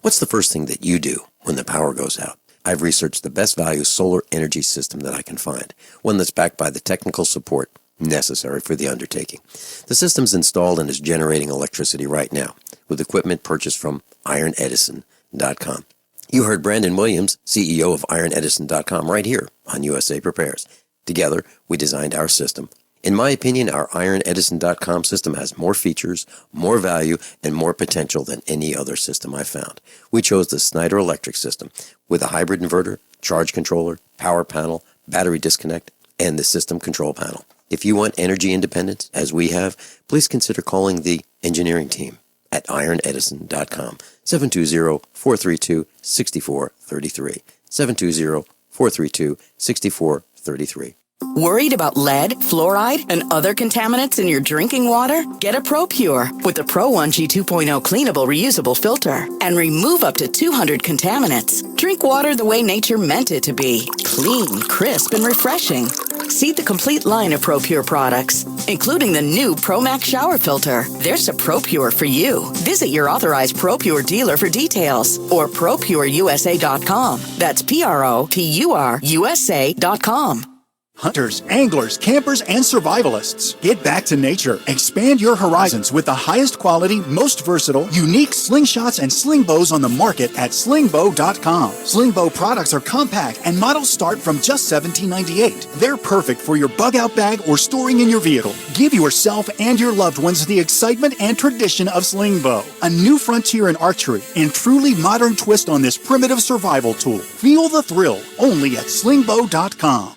What's the first thing that you do when the power goes out? I've researched the best value solar energy system that I can find, one that's backed by the technical support necessary for the undertaking. The system's installed and is generating electricity right now with equipment purchased from IronEdison.com. You heard Brandon Williams, CEO of IronEdison.com, right here on USA Prepares. Together, we designed our system. In my opinion, our IronEdison.com system has more features, more value, and more potential than any other system I've found. We chose the Snyder Electric system with a hybrid inverter, charge controller, power panel, battery disconnect, and the system control panel. If you want energy independence, as we have, please consider calling the engineering team at IronEdison.com, 720-432-6433, 720-432-6433. Worried about lead, fluoride, and other contaminants in your drinking water? Get a ProPure with the Pro 1G 2.0 cleanable reusable filter and remove up to 200 contaminants. Drink water the way nature meant it to be. Clean, crisp, and refreshing. See the complete line of ProPure products, including the new ProMax shower filter. There's a ProPure for you. Visit your authorized ProPure dealer for details or ProPureUSA.com. That's ProPureUSA.com. Hunters, anglers, campers, and survivalists. Get back to nature. Expand your horizons with the highest quality, most versatile, unique slingshots and sling bows on the market at slingbow.com. Slingbow products are compact and models start from just $17.98. They're perfect for your bug-out bag or storing in your vehicle. Give yourself and your loved ones the excitement and tradition of slingbow. A new frontier in archery and truly modern twist on this primitive survival tool. Feel the thrill only at slingbow.com.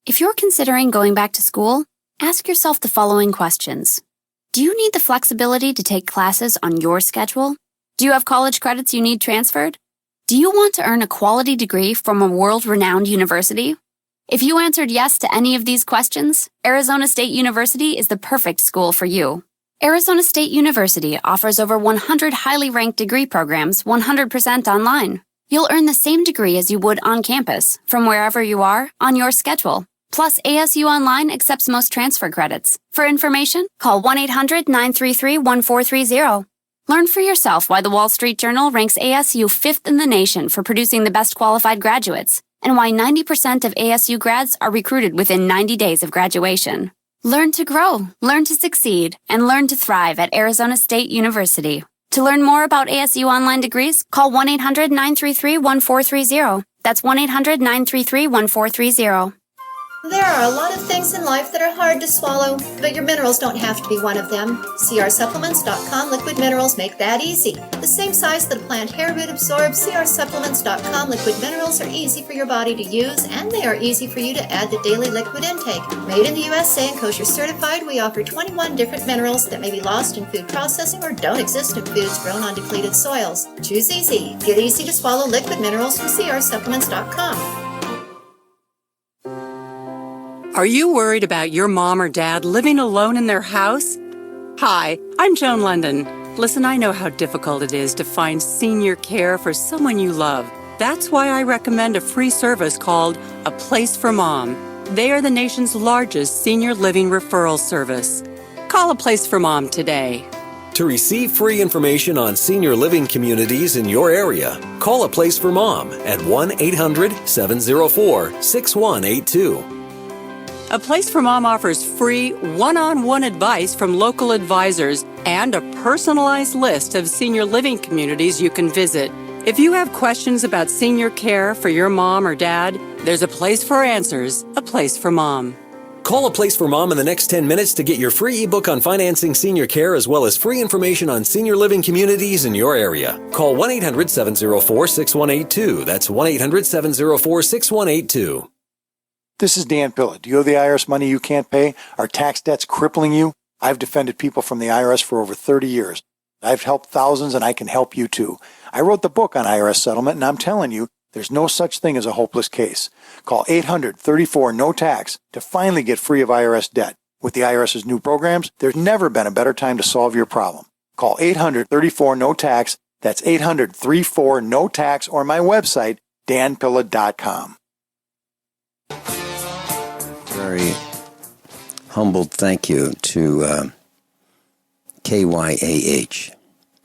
If you're considering going back to school, ask yourself the following questions. Do you need the flexibility to take classes on your schedule? Do you have college credits you need transferred? Do you want to earn a quality degree from a world-renowned university? If you answered yes to any of these questions, Arizona State University is the perfect school for you. Arizona State University offers over 100 highly ranked degree programs 100% online. You'll earn the same degree as you would on campus, from wherever you are, on your schedule. Plus, ASU Online accepts most transfer credits. For information, call 1-800-933-1430. Learn for yourself why the Wall Street Journal ranks ASU 5th in the nation for producing the best qualified graduates, and why 90% of ASU grads are recruited within 90 days of graduation. Learn to grow, learn to succeed, and learn to thrive at Arizona State University. To learn more about ASU Online degrees, call 1-800-933-1430. That's 1-800-933-1430. There are a lot of things in life that are hard to swallow, but your minerals don't have to be one of them. CRSupplements.com liquid minerals make that easy. The same size that a plant hair root absorbs, CRSupplements.com liquid minerals are easy for your body to use, and they are easy for you to add to daily liquid intake. Made in the USA and kosher certified, we offer 21 different minerals that may be lost in food processing or don't exist in foods grown on depleted soils. Choose easy. Get easy to swallow liquid minerals from CRSupplements.com. Are you worried about your mom or dad living alone in their house? Hi, I'm Joan London. Listen, I know how difficult it is to find senior care for someone you love. That's why I recommend a free service called A Place for Mom. They are the nation's largest senior living referral service. Call A Place for Mom today. To receive free information on senior living communities in your area, call A Place for Mom at 1-800-704-6182. A Place for Mom offers free one-on-one advice from local advisors and a personalized list of senior living communities you can visit. If you have questions about senior care for your mom or dad, there's a place for answers, A Place for Mom. Call A Place for Mom in the next 10 minutes to get your free ebook on financing senior care as well as free information on senior living communities in your area. Call 1-800-704-6182. That's 1-800-704-6182. This is Dan Pilla. Do you owe the IRS money you can't pay? Are tax debts crippling you? I've defended people from the IRS for over 30 years. I've helped thousands, and I can help you too. I wrote the book on IRS settlement, and I'm telling you, there's no such thing as a hopeless case. Call 800-34-NO-TAX to finally get free of IRS debt. With the IRS's new programs, there's never been a better time to solve your problem. Call 800-34-NO-TAX. That's 800-34-NO-TAX, or my website, danpilla.com. Very humbled thank you to KYAH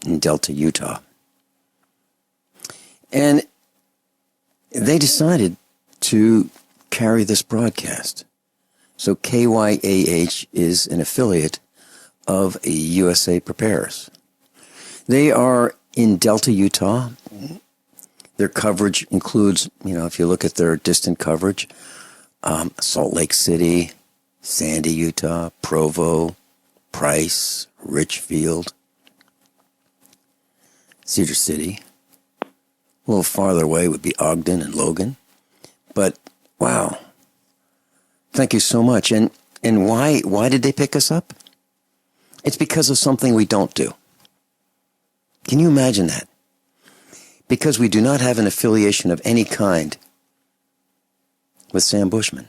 in Delta, Utah. And they decided to carry this broadcast. So KYAH is an affiliate of USA Prepares. They are in Delta, Utah. Their coverage includes, if you look at their distant coverage, Salt Lake City, Sandy, Utah, Provo, Price, Richfield, Cedar City. A little farther away would be Ogden and Logan. But, wow. Thank you so much. And why did they pick us up? It's because of something we don't do. Can you imagine that? Because we do not have an affiliation of any kind with Sam Bushman.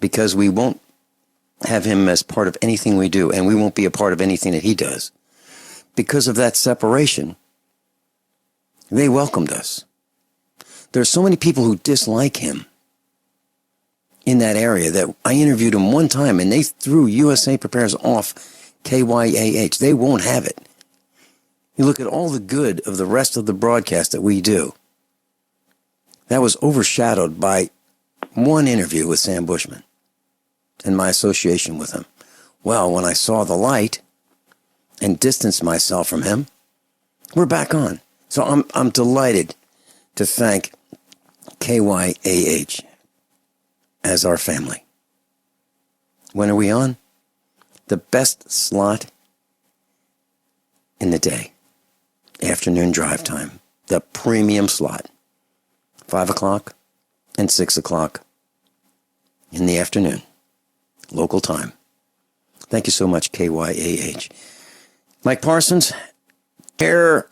Because we won't have him as part of anything we do, and we won't be a part of anything that he does. Because of that separation, they welcomed us. There are so many people who dislike him in that area that I interviewed him one time, and they threw USA Prepares off KYAH. They won't have it. You look at all the good of the rest of the broadcast that we do. That was overshadowed by one interview with Sam Bushman and my association with him. Well, when I saw the light and distanced myself from him, we're back on. So I'm delighted to thank KYAH as our family. When are we on? The best slot in the day. Afternoon drive time. The premium slot. 5 o'clock and 6 o'clock in the afternoon, local time. Thank you so much, KYAH. Mike Parsons,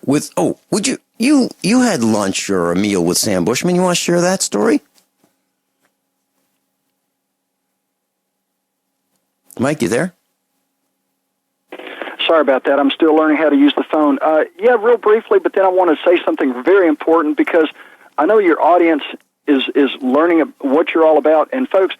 would you had lunch or a meal with Sam Bushman. You want to share that story? Mike, you there? Sorry about that. I'm still learning how to use the phone. Yeah, real briefly, but then I want to say something very important because I know your audience is learning what you're all about. And folks,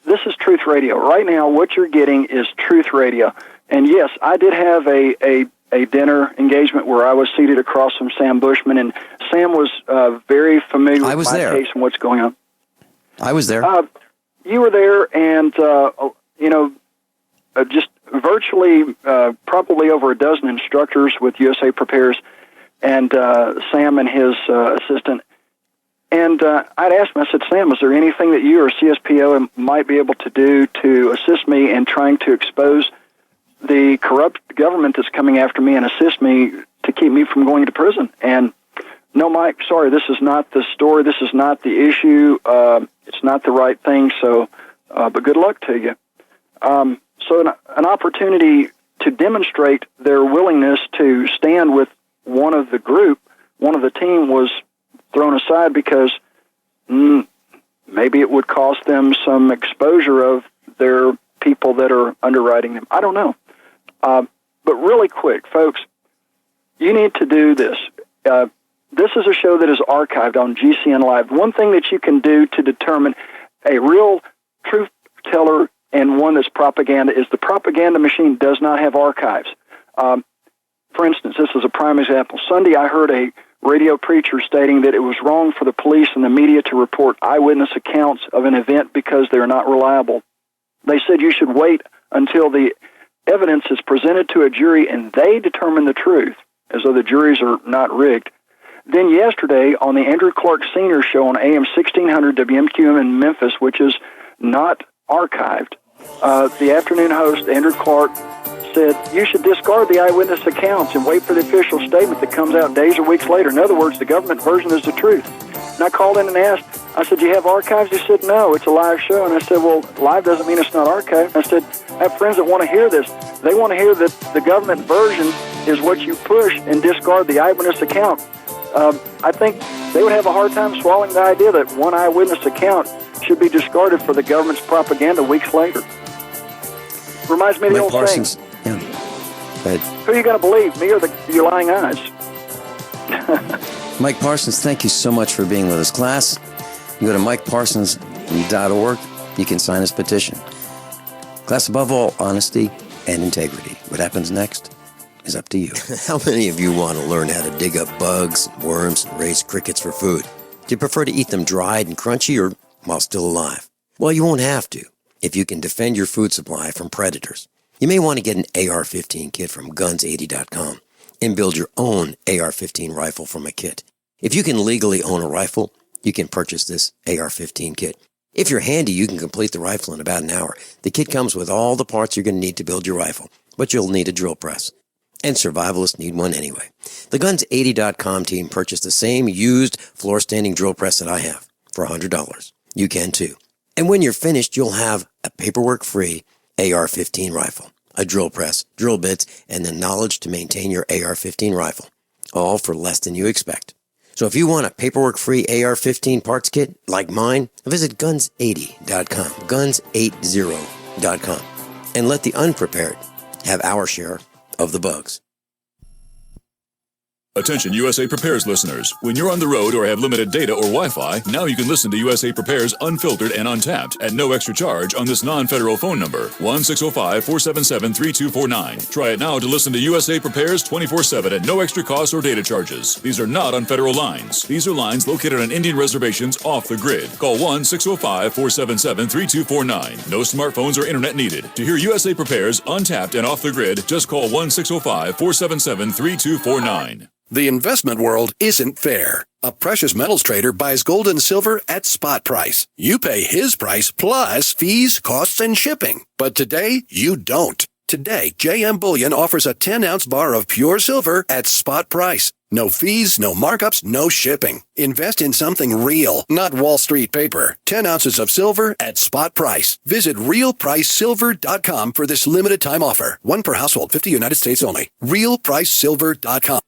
this is Truth Radio. Right now, what you're getting is Truth Radio. And yes, I did have a dinner engagement where I was seated across from Sam Bushman, and Sam was very familiar with my case and what's going on. I was there. You were there, and, just virtually probably over a dozen instructors with USA Prepares and Sam and his assistant. And I'd asked him, I said, Sam, is there anything that you or CSPO might be able to do to assist me in trying to expose the corrupt government that's coming after me and assist me to keep me from going to prison? And no, Mike, sorry, this is not the story. This is not the issue. It's not the right thing. So, but good luck to you. So an opportunity to demonstrate their willingness to stand with one of the group, one of the team, was thrown aside because maybe it would cost them some exposure of their people that are underwriting them. I don't know. But really quick, folks, you need to do this. This is a show that is archived on GCN Live. One thing that you can do to determine a real truth teller and one that's propaganda is the propaganda machine does not have archives. For instance, this is a prime example. Sunday, I heard a radio preacher stating that it was wrong for the police and the media to report eyewitness accounts of an event because they're not reliable. They said you should wait until the evidence is presented to a jury and they determine the truth, as though the juries are not rigged. Then yesterday, on the Andrew Clark Senior Show on AM 1600 WMQM in Memphis, which is not archived, the afternoon host, Andrew Clark, said you should discard the eyewitness accounts and wait for the official statement that comes out days or weeks later. In other words, the government version is the truth. And I called in and asked, I said, do you have archives? He said, no, it's a live show. And I said, well, live doesn't mean it's not archived. I said, I have friends that want to hear this. They want to hear that the government version is what you push and discard the eyewitness account. I think they would have a hard time swallowing the idea that one eyewitness account should be discarded for the government's propaganda weeks later. Reminds me of the old Parsons. saying. Yeah. Who are you going to believe, me or your lying eyes? Mike Parsons, thank you so much for being with us. Class, you go to mikeparsons.org. You can sign his petition. Class, above all, honesty and integrity. What happens next is up to you. How many of you want to learn how to dig up bugs, worms, and raise crickets for food? Do you prefer to eat them dried and crunchy or while still alive? Well, you won't have to if you can defend your food supply from predators. You may want to get an AR-15 kit from guns80.com and build your own AR-15 rifle from a kit. If you can legally own a rifle, you can purchase this AR-15 kit. If you're handy, you can complete the rifle in about an hour. The kit comes with all the parts you're going to need to build your rifle, but you'll need a drill press. And survivalists need one anyway. The Guns80.com team purchased the same used floor-standing drill press that I have for $100. You can too. And when you're finished, you'll have a paperwork-free AR-15 rifle, a drill press, drill bits, and the knowledge to maintain your AR-15 rifle, all for less than you expect. So if you want a paperwork-free AR-15 parts kit like mine, visit Guns80.com, Guns80.com, and let the unprepared have our share of the bugs. Attention USA Prepares listeners. When you're on the road or have limited data or Wi-Fi, now you can listen to USA Prepares unfiltered and untapped at no extra charge on this non-federal phone number, 1-605-477-3249. Try it now to listen to USA Prepares 24/7 at no extra cost or data charges. These are not on federal lines. These are lines located on Indian reservations off the grid. Call 1-605-477-3249. No smartphones or internet needed. To hear USA Prepares untapped and off the grid, just call 1-605-477-3249. The investment world isn't fair. A precious metals trader buys gold and silver at spot price. You pay his price plus fees, costs, and shipping. But today, you don't. Today, JM Bullion offers a 10-ounce bar of pure silver at spot price. No fees, no markups, no shipping. Invest in something real, not Wall Street paper. 10 ounces of silver at spot price. Visit realpricesilver.com for this limited time offer. One per household, 50 United States only. realpricesilver.com.